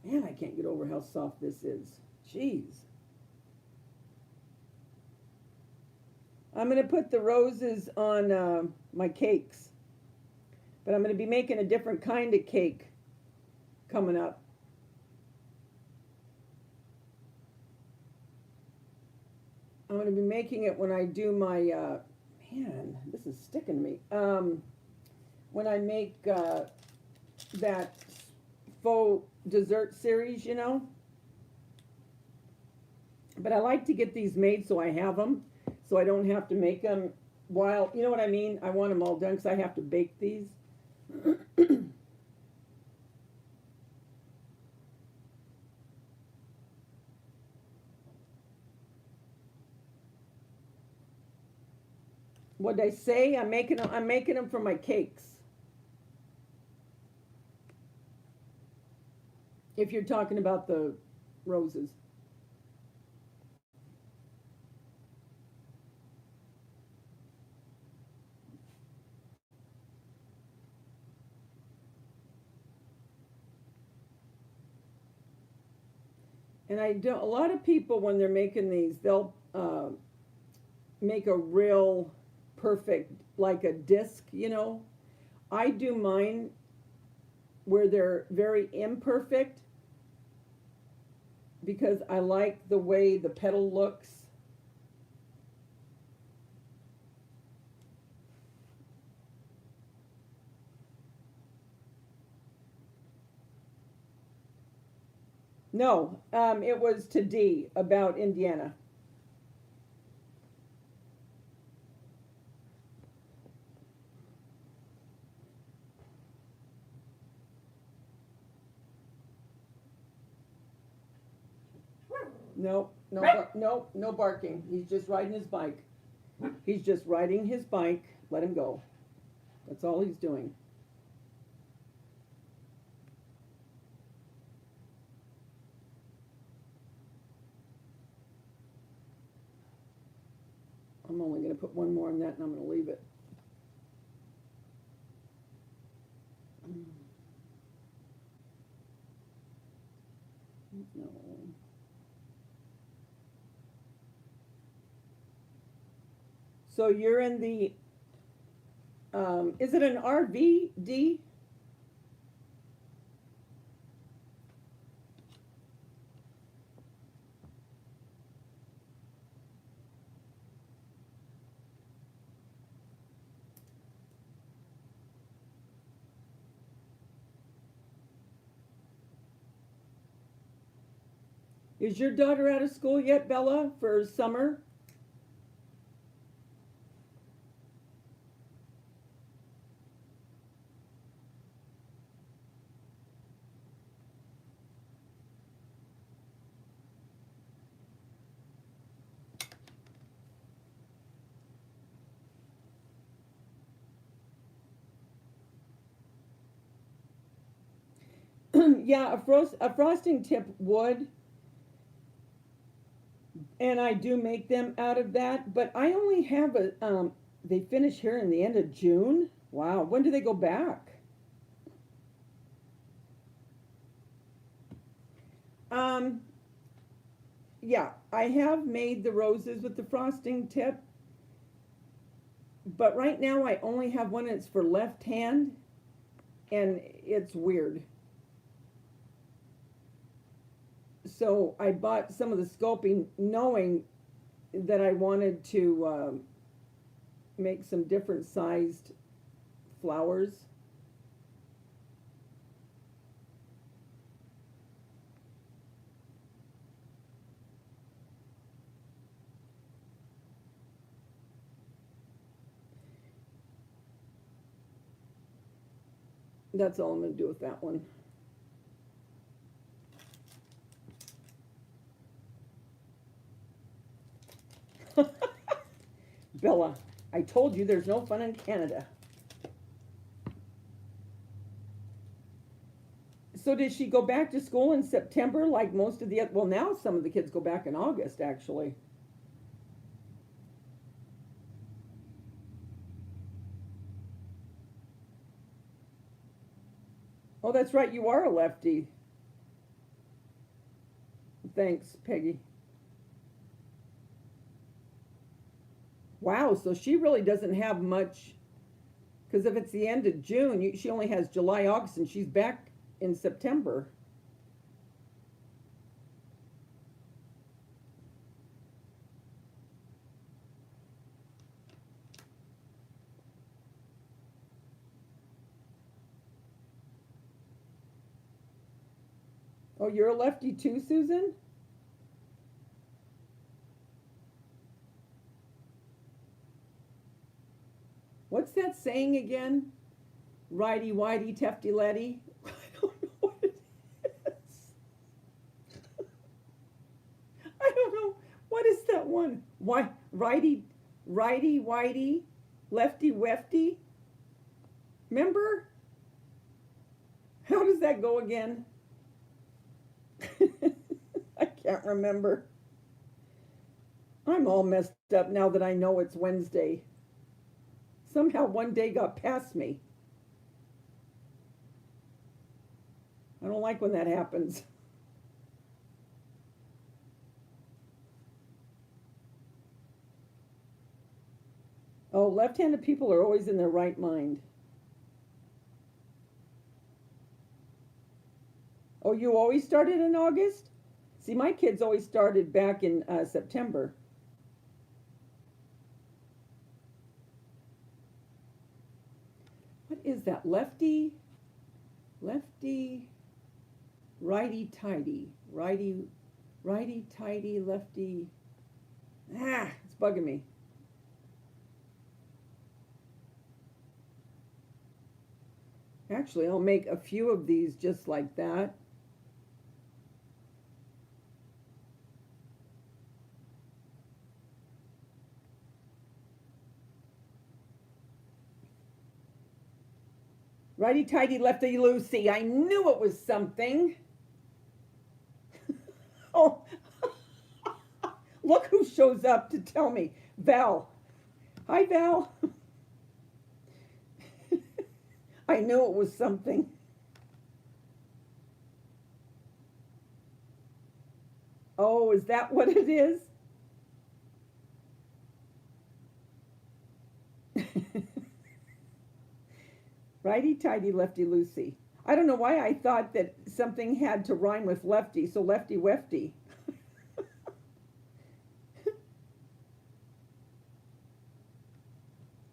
Man, I can't get over how soft this is. Jeez. I'm going to put the roses on my cakes. But I'm going to be making a different kind of cake coming up. I'm going to be making it when I do my, man, this is sticking to me. When I make that faux dessert series, you know. But I like to get these made so I have them, so I don't have to make them while, you know what I mean? I want them all done because I have to bake these. What did I say? I'm making them for my cakes. If you're talking about the roses. And I don't, a lot of people when they're making these, they'll make a real perfect, like a disc, you know. I do mine where they're very imperfect because I like the way the petal looks. No, it was to D about Indiana. No, no, no, no barking. He's just riding his bike. He's just riding his bike. Let him go. That's all he's doing. I'm only going to put one more in that and I'm going to leave it. No. So you're in the, is it an RV, D? Is your daughter out of school yet, Bella, for summer? Yeah, a frosting tip would, and I do make them out of that, but I only have they finish here in the end of June. Wow, when do they go back? Um, yeah, I have made the roses with the frosting tip, but right now I only have one that's for left hand, and it's weird. So I bought some of the sculpting knowing that I wanted to make some different sized flowers. That's all I'm going to do with that one. Bella, I told you there's no fun in Canada. So did she go back to school in September like most of the, well, now some of the kids go back in August actually. Oh, that's right, you are a lefty. Thanks, Peggy. Wow, so she really doesn't have much, because if it's the end of June, she only has July, August, and she's back in September. Oh, you're a lefty too, Susan? What's that saying again? Righty, whitey, tefty, letty. I don't know what it is. I don't know. What is that one? Why, righty, righty, whitey, lefty, wefty? Remember? How does that go again? I can't remember. I'm all messed up now that I know it's Wednesday. Somehow one day got past me. I don't like when that happens. Oh, left-handed people are always in their right mind. Oh, you always started in August? See, my kids always started back in September. What is that? Lefty, lefty, Righty tighty. Righty tighty, lefty. It's bugging me. Actually, I'll make a few of these just like that. Righty tighty, lefty loosey. I knew it was something. Oh, look who shows up to tell me. Val. Hi, Val. I knew it was something. Oh, is that what it is? Righty tighty, lefty loosey. I don't know why I thought that something had to rhyme with lefty, so lefty wefty.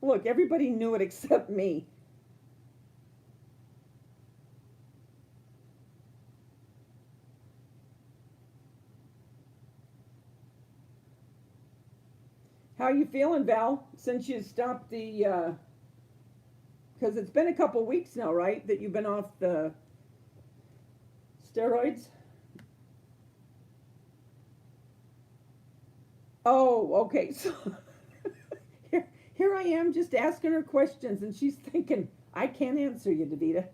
Look, everybody knew it except me. How are you feeling, Val, since you stopped the, because it's been a couple weeks now, right, that you've been off the steroids? Oh, okay, so here I am just asking her questions, and she's thinking, I can't answer you, Davida.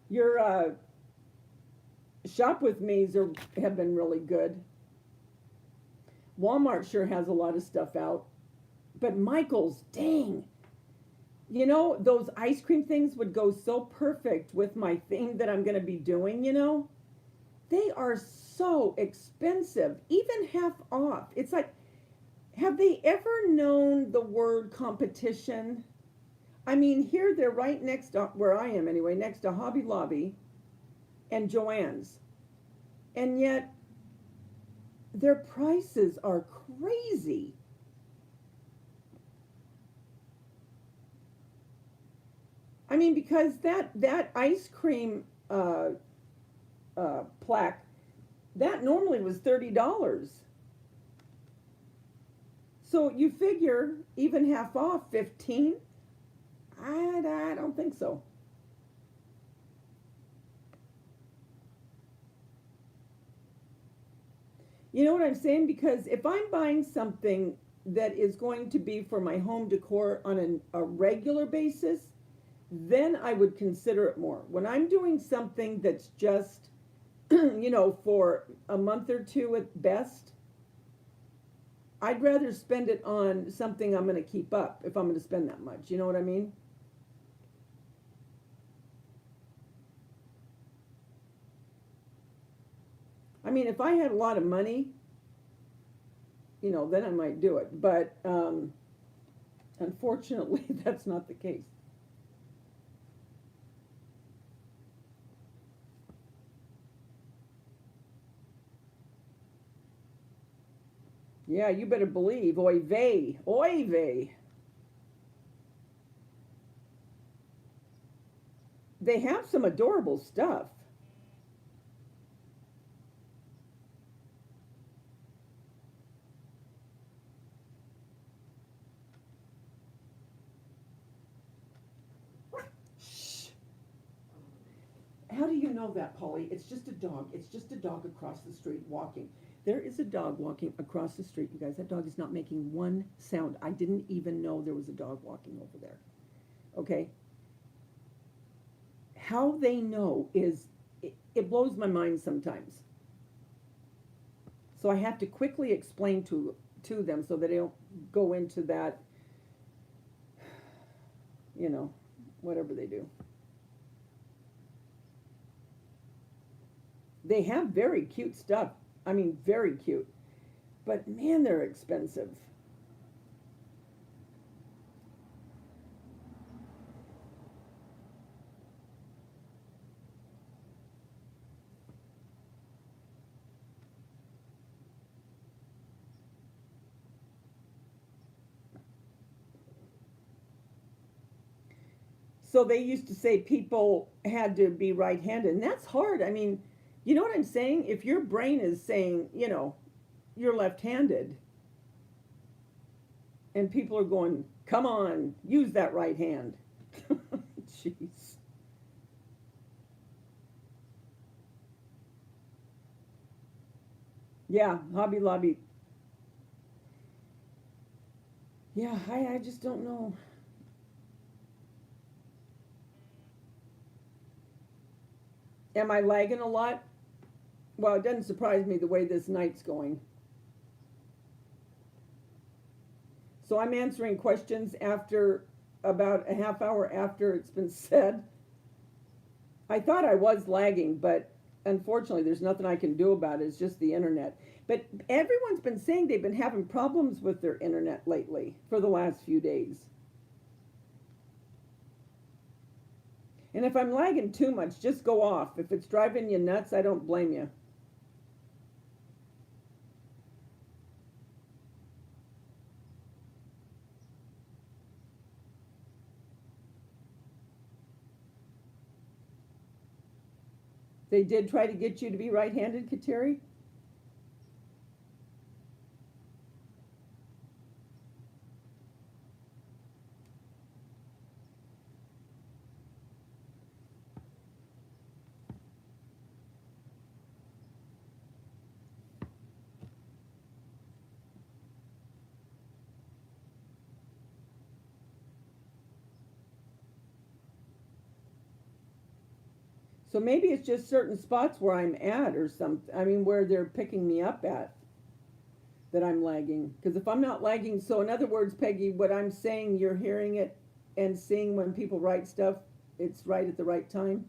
Your shop with me's have been really good. Walmart sure has a lot of stuff out. But Michael's, dang. You know, those ice cream things would go so perfect with my thing that I'm going to be doing, you know? They are so expensive, even half off. It's like, have they ever known the word competition? I mean, here they're right next to where I am anyway, next to Hobby Lobby and Joann's. And yet their prices are crazy. I mean, because that ice cream plaque, that normally was $30. So you figure even half off 15. I don't think so. You know what I'm saying? Because if I'm buying something that is going to be for my home decor on a regular basis, then I would consider it more. When I'm doing something that's just, you know, for a month or two at best, I'd rather spend it on something I'm going to keep up if I'm going to spend that much. You know what I mean? I mean, if I had a lot of money, you know, then I might do it. But unfortunately, that's not the case. Yeah, you better believe. Oy vey. Oy vey. They have some adorable stuff. Shh. How do you know that, Polly? It's just a dog. It's just a dog across the street walking. There is a dog walking across the street, you guys. That dog is not making one sound. I didn't even know there was a dog walking over there. Okay? How they know is, it blows my mind sometimes. So I have to quickly explain to them so that they don't go into that, you know, whatever they do. They have very cute stuff. I mean, very cute. But man, they're expensive. So they used to say people had to be right-handed, and that's hard. I mean, you know what I'm saying? If your brain is saying, you're left-handed, and people are going, come on, use that right hand. Jeez. Yeah, Hobby Lobby. Yeah, I just don't know. Am I lagging a lot? Well, it doesn't surprise me the way this night's going. So I'm answering questions after about a half hour after it's been said. I thought I was lagging, but unfortunately, there's nothing I can do about it. It's just the internet. But everyone's been saying they've been having problems with their internet lately for the last few days. And if I'm lagging too much, just go off. If it's driving you nuts, I don't blame you. They did try to get you to be right-handed, Kateri? So maybe it's just certain spots where I'm at or something. I mean, where they're picking me up at that I'm lagging. Because if I'm not lagging, so in other words, Peggy, what I'm saying, you're hearing it and seeing when people write stuff, it's right at the right time.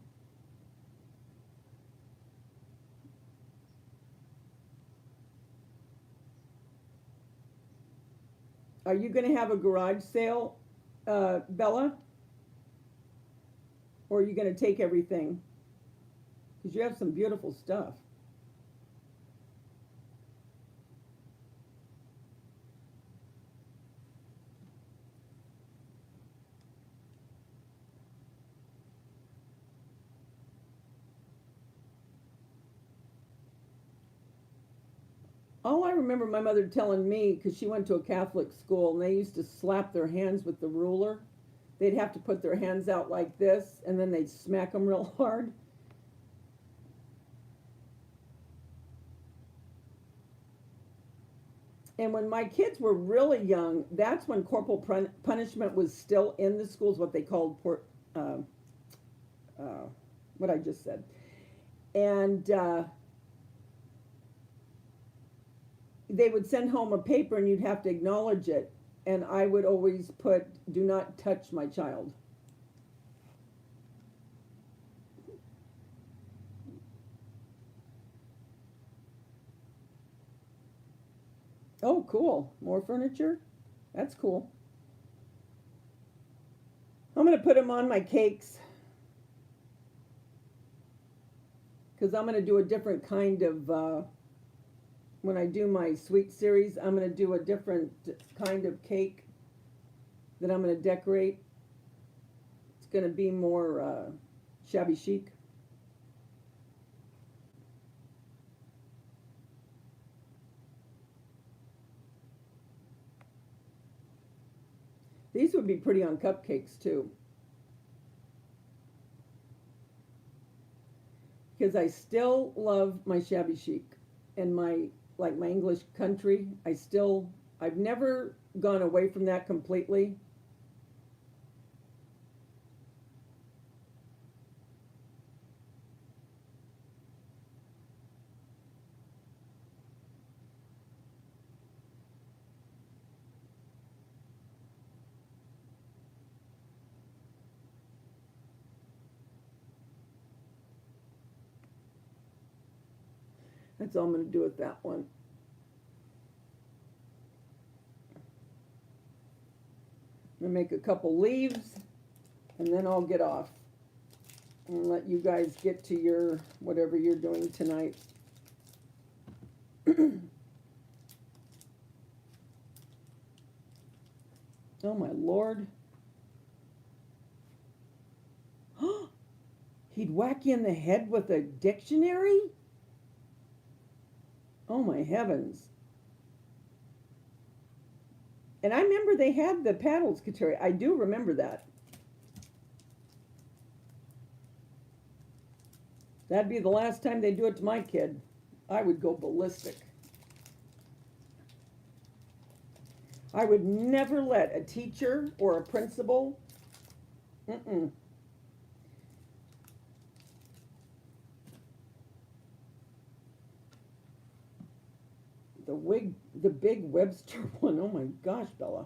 Are you going to have a garage sale, Bella? Or are you going to take everything? Because you have some beautiful stuff. All I remember my mother telling me, because she went to a Catholic school, and they used to slap their hands with the ruler. They'd have to put their hands out like this, and then they'd smack them real hard. And when my kids were really young, that's when corporal punishment was still in the schools, what they called uh, what I just said. And they would send home a paper and you'd have to acknowledge it. And I would always put, do not touch my child. Oh, cool. More furniture? That's cool. I'm going to put them on my cakes because I'm going to do a different kind of, when I do my sweet series, I'm going to do a different kind of cake that I'm going to decorate. It's going to be more shabby chic. These would be pretty on cupcakes too. Because I still love my shabby chic and my, like my English country. I've never gone away from that completely. That's all I'm going to do with that one. I'm going to make a couple leaves and then I'll get off and let you guys get to your whatever you're doing tonight. Oh my Lord. He'd whack you in the head with a dictionary? Oh my heavens. And I remember they had the paddles could carry. I do remember that. That'd be the last time they do it to my kid. I would go ballistic. I would never let a teacher or a principal, mm-mm. The big Webster one, oh my gosh, Bella.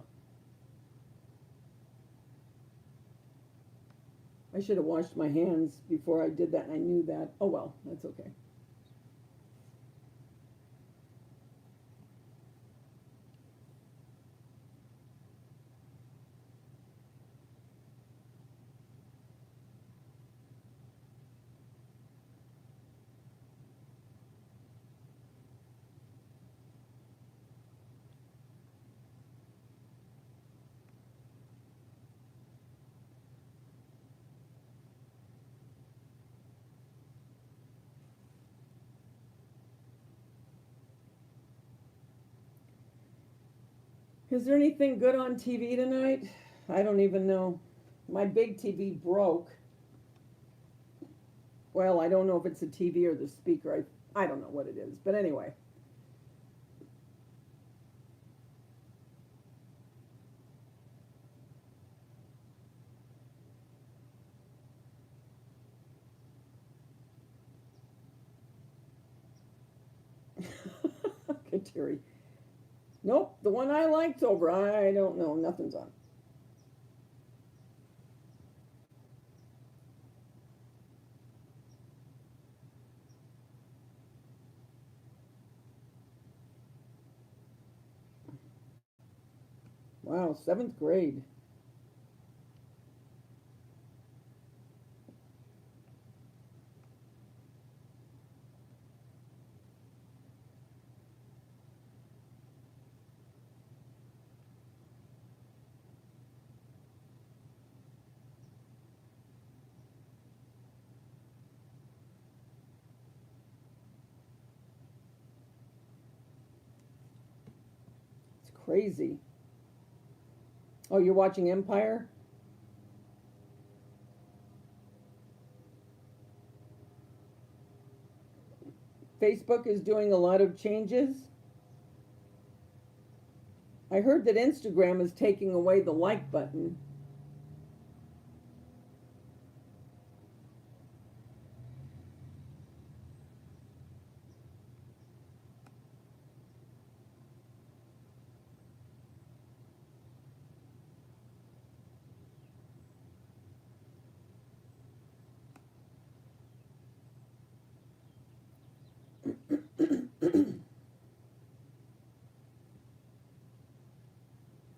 I should have washed my hands before I did that, and I knew that. Oh well, that's okay. Is there anything good on TV tonight? I don't even know. My big TV broke. Well, I don't know if it's the TV or the speaker. I don't know what it is. But anyway. Okay, Terry. Nope, the one I like's over. I don't know. Nothing's on. Wow, 7th grade. It's crazy. Oh, you're watching Empire? Facebook is doing a lot of changes. I heard that Instagram is taking away the like button.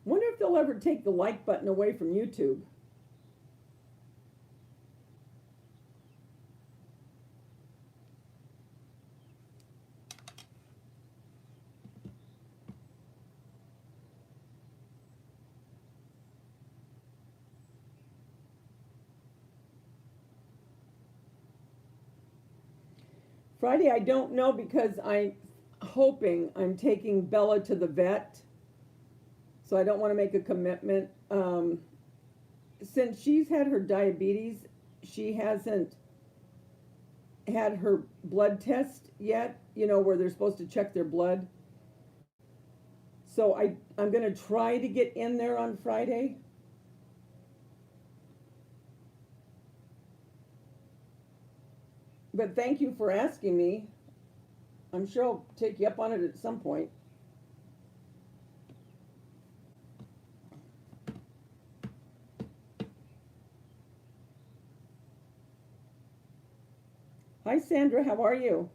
Wonder if they'll ever take the like button away from YouTube. Friday, I don't know because I'm taking Bella to the vet. So I don't want to make a commitment. Since she's had her diabetes, she hasn't had her blood test yet, where they're supposed to check their blood. So I'm going to try to get in there on Friday. But thank you for asking me. I'm sure I'll take you up on it at some point. Hi, Sandra. How are you?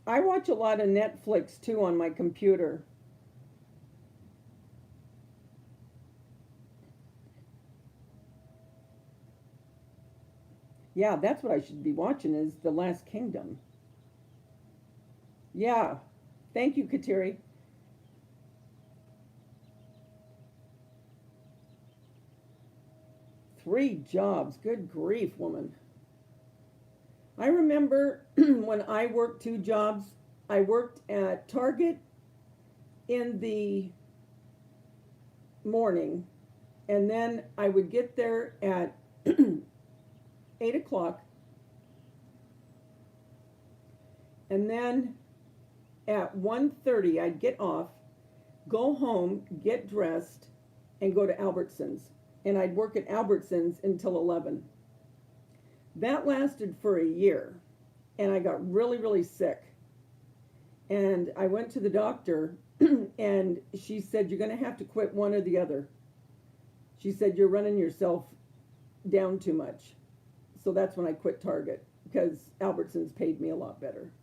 I watch a lot of Netflix too on my computer. Yeah, that's what I should be watching is The Last Kingdom. Yeah. Thank you, Kateri. 3 jobs. Good grief, woman. I remember when I worked 2 jobs. I worked at Target in the morning, and then I would get there at 8 o'clock, and then at 1:30 I'd get off, go home, get dressed, and go to Albertsons. And I'd work at Albertsons until 11. That lasted for a year, and I got really, really sick. And I went to the doctor, and she said, "You're going to have to quit one or the other." She said, "You're running yourself down too much." So that's when I quit Target, because Albertsons paid me a lot better.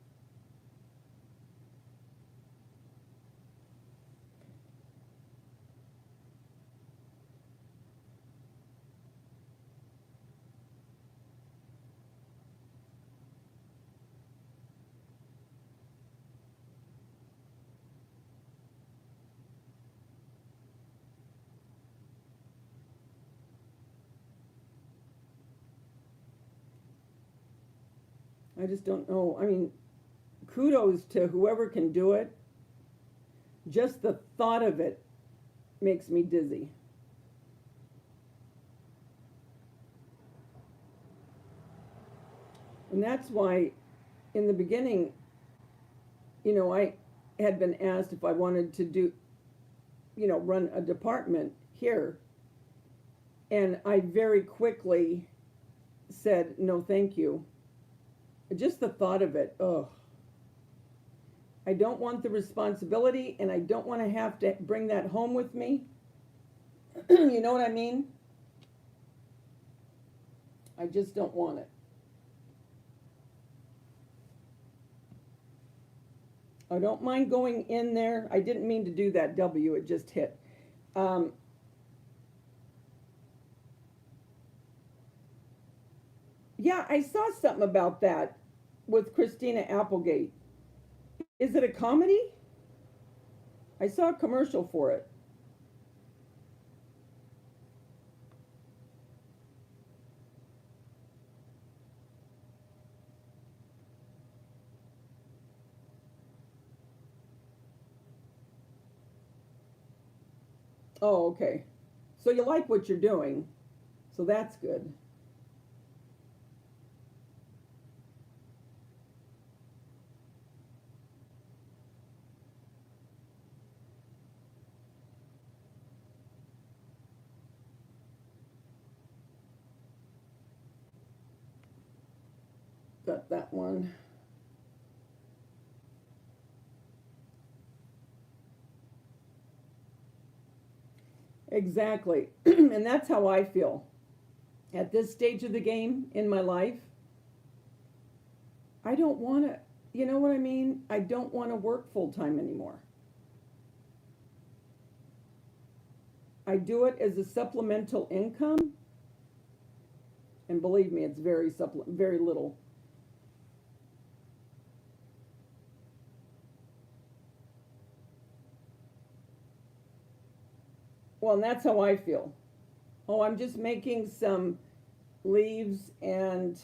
I just don't know. I mean, kudos to whoever can do it. Just the thought of it makes me dizzy. And that's why in the beginning, I had been asked if I wanted to do, run a department here. And I very quickly said, no, thank you. Just the thought of it, ugh. I don't want the responsibility, and I don't want to have to bring that home with me. You know what I mean? I just don't want it. I don't mind going in there. I didn't mean to do that W, it just hit. Yeah, I saw something about that with Christina Applegate. Is it a comedy? I saw a commercial for it. Oh, okay. So you like what you're doing. So that's good. Got that one. Exactly. And that's how I feel. At this stage of the game in my life, I don't want to, you know what I mean? I don't want to work full time anymore. I do it as a supplemental income, and believe me, it's very little. Well, and that's how I feel. Oh, I'm just making some leaves and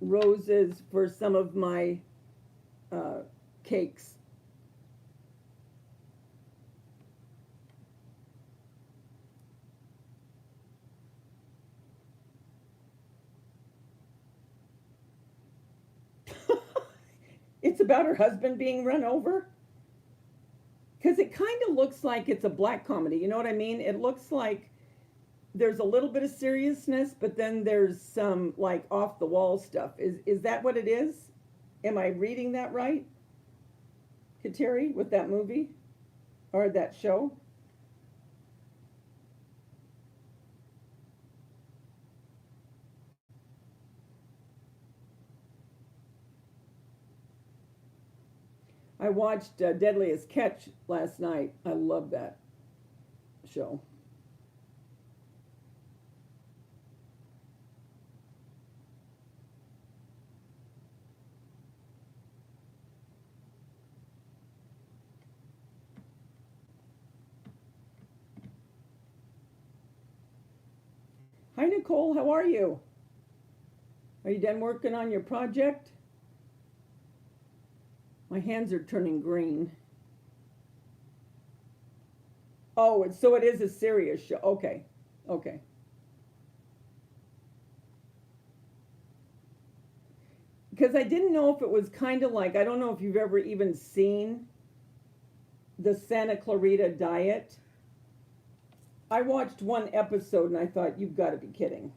roses for some of my cakes. It's about her husband being run over. Because it kind of looks like it's a black comedy. You know what I mean? It looks like there's a little bit of seriousness, but then there's some like off the wall stuff. Is that what it is? Am I reading that right, Kateri, with that movie or that show? I watched Deadliest Catch last night. I love that show. Hi, Nicole. How are you? Are you done working on your project? My hands are turning green. Oh, so it is a serious show. Okay. Okay. Because I didn't know if it was kind of like, I don't know if you've ever even seen the Santa Clarita Diet. I watched one episode and I thought, you've got to be kidding.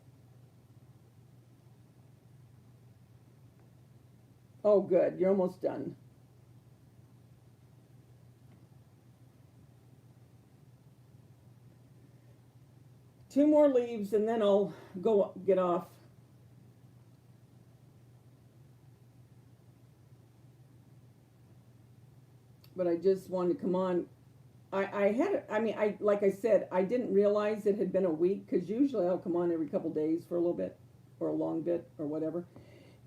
Oh, good. You're almost done. Two more leaves and then I'll go get off. But I just wanted to come on. I had, I mean, like I said, I didn't realize it had been a week because usually I'll come on every couple days for a little bit or a long bit or whatever.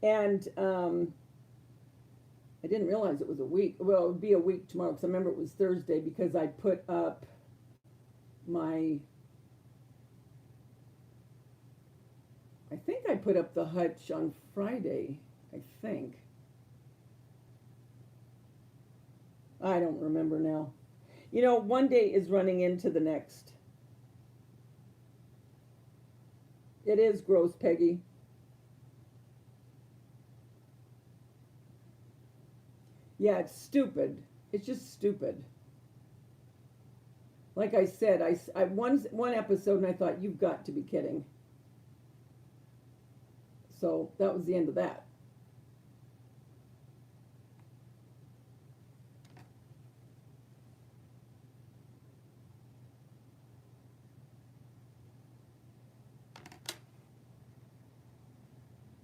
And I didn't realize it was a week. Well, it would be a week tomorrow because I remember it was Thursday because I put up my, I think I put up the hutch on Friday, I think. I don't remember now. You know, one day is running into the next. It is gross, Peggy. Yeah, it's stupid. It's just stupid. Like I said, I one episode and I thought, you've got to be kidding. So that was the end of that.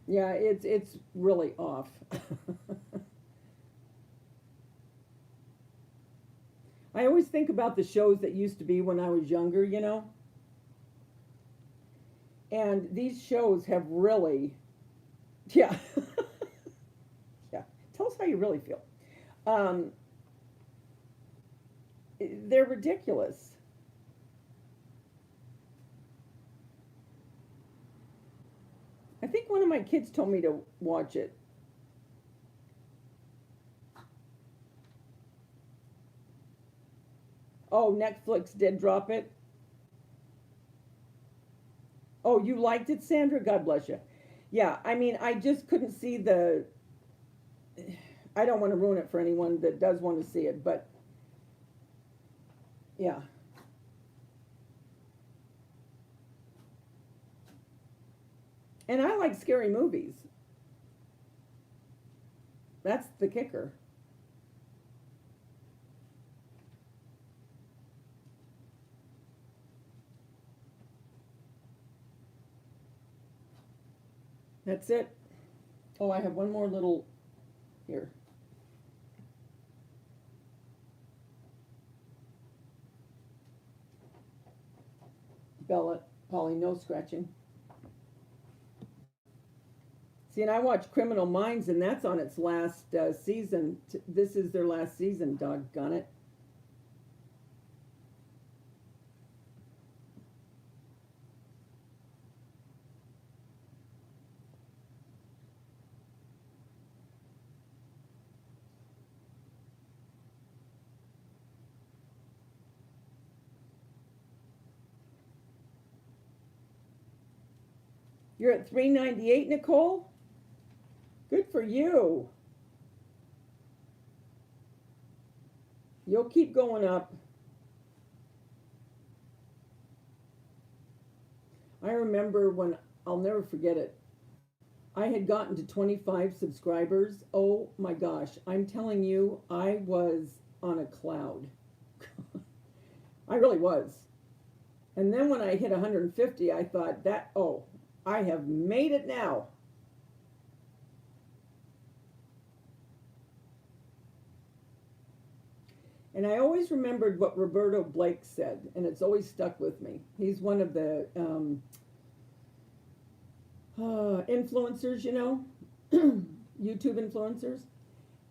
Yeah, it's really off. I always think about the shows that used to be when I was younger, you know? And these shows have really, yeah. Yeah. Tell us how you really feel. Um, they're ridiculous. I think one of my kids told me to watch it. Oh, Netflix did drop it. Oh, you liked it, Sandra? God bless you. Yeah, I mean, I just couldn't see the. I don't want to ruin it for anyone that does want to see it, but yeah. And I like scary movies. That's the kicker. That's it. Oh, I have one more little here. Bella, Polly, no scratching. See, and I watch Criminal Minds, and that's on its last season. This is their last season, doggone it. You're at 398, Nicole? Good for you. You'll keep going up. I remember when, I'll never forget it. I had gotten to 25 subscribers. Oh my gosh, I'm telling you, I was on a cloud. I really was. And then when I hit 150, I thought that, oh, I have made it now. And I always remembered what Roberto Blake said, and it's always stuck with me. He's one of the influencers, you know, YouTube influencers.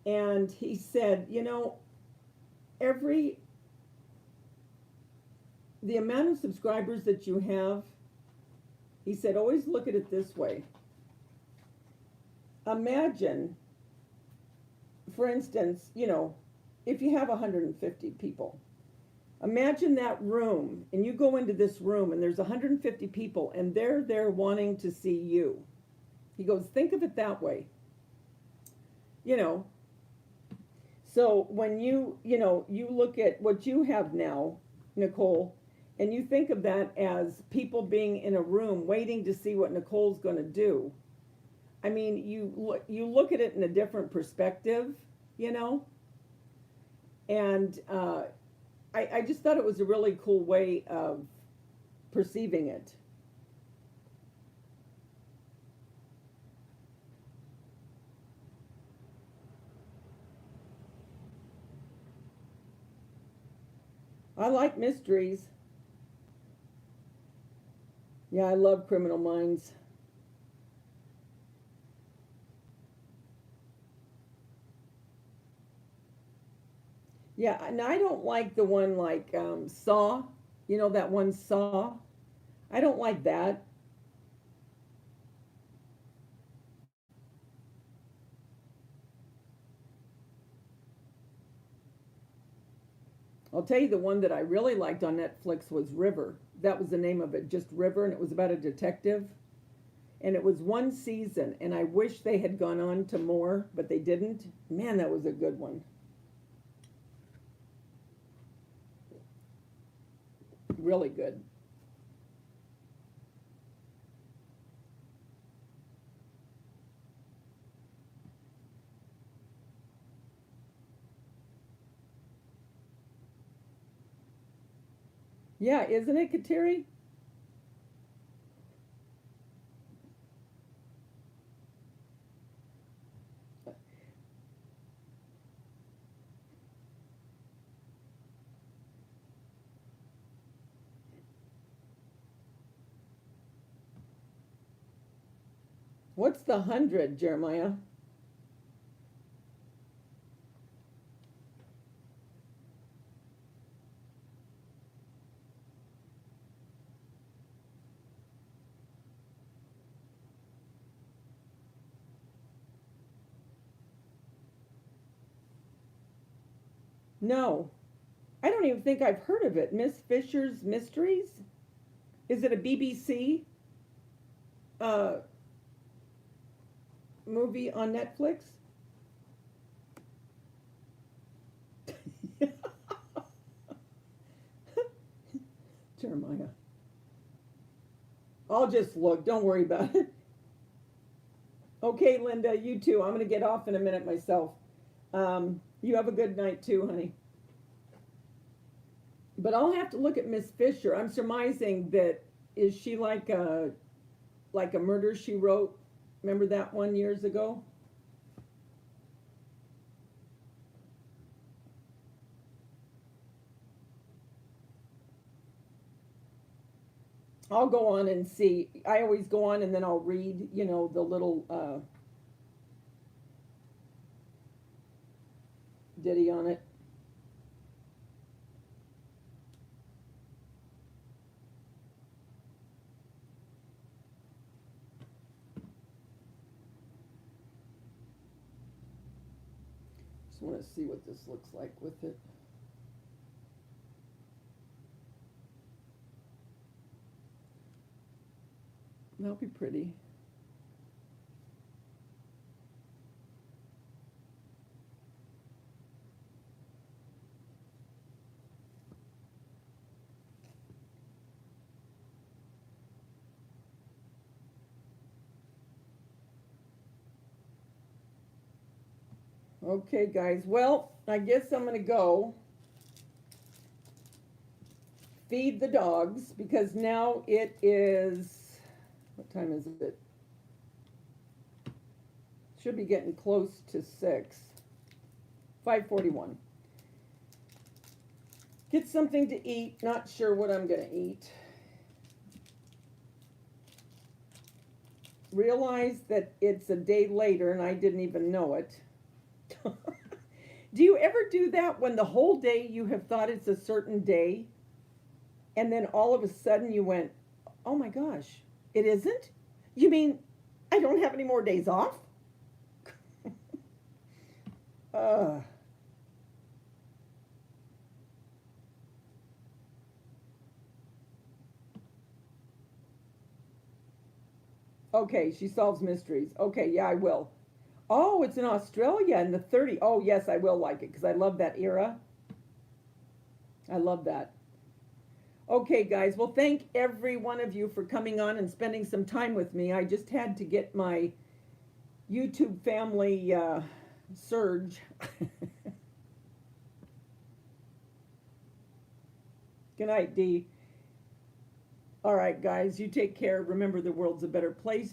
And he said, you know, the amount of subscribers that you have He said, always look at it this way. Imagine, for instance, if you have 150 people, imagine that room, and you go into this room, and there's 150 people, and they're there wanting to see you. He goes, think of it that way. So when you look at what you have now, Nicole, and you think of that as people being in a room waiting to see what Nicole's going to do. I mean, you look at it in a different perspective, and I just thought it was a really cool way of perceiving it. I like mysteries. Yeah, I love Criminal Minds. Yeah, and I don't like the one like Saw. That one Saw. I don't like that. I'll tell you the one that I really liked on Netflix was River. That was the name of it, just River, and it was about a detective. And it was one season, and I wish they had gone on to more, but they didn't. Man, that was a good one. Really good. Yeah, isn't it, Kateri? What's the 100, Jeremiah? No, I don't even think I've heard of it. Miss Fisher's Mysteries? Is it a BBC uh, movie on Netflix? Jeremiah. I'll just look. Don't worry about it. Okay, Linda, you too. I'm going to get off in a minute myself. You have a good night too, honey. But I'll have to look at Miss Fisher. I'm surmising that is she like a Murder She Wrote? Remember that one years ago? I'll go on and see. I always go on and then I'll read, the little ditty on it. Just want to see what this looks like with it. That'll be pretty. Okay, guys. Well, I guess I'm going to go feed the dogs because now it is, what time is it? Should be getting close to 6. 5:41. Get something to eat. Not sure what I'm going to eat. Realize that it's a day later and I didn't even know it. Do you ever do that when the whole day you have thought it's a certain day and then all of a sudden you went, oh my gosh, It isn't? You mean I don't have any more days off? uh, okay, she solves mysteries. Okay, yeah, I will. Oh, it's in Australia in the 30. Oh, yes, I will like it because I love that era. I love that. Okay, guys. Well, thank every one of you for coming on and spending some time with me. I just had to get my YouTube family surge. Good night, Dee. All right, guys. You take care. Remember, the world's a better place.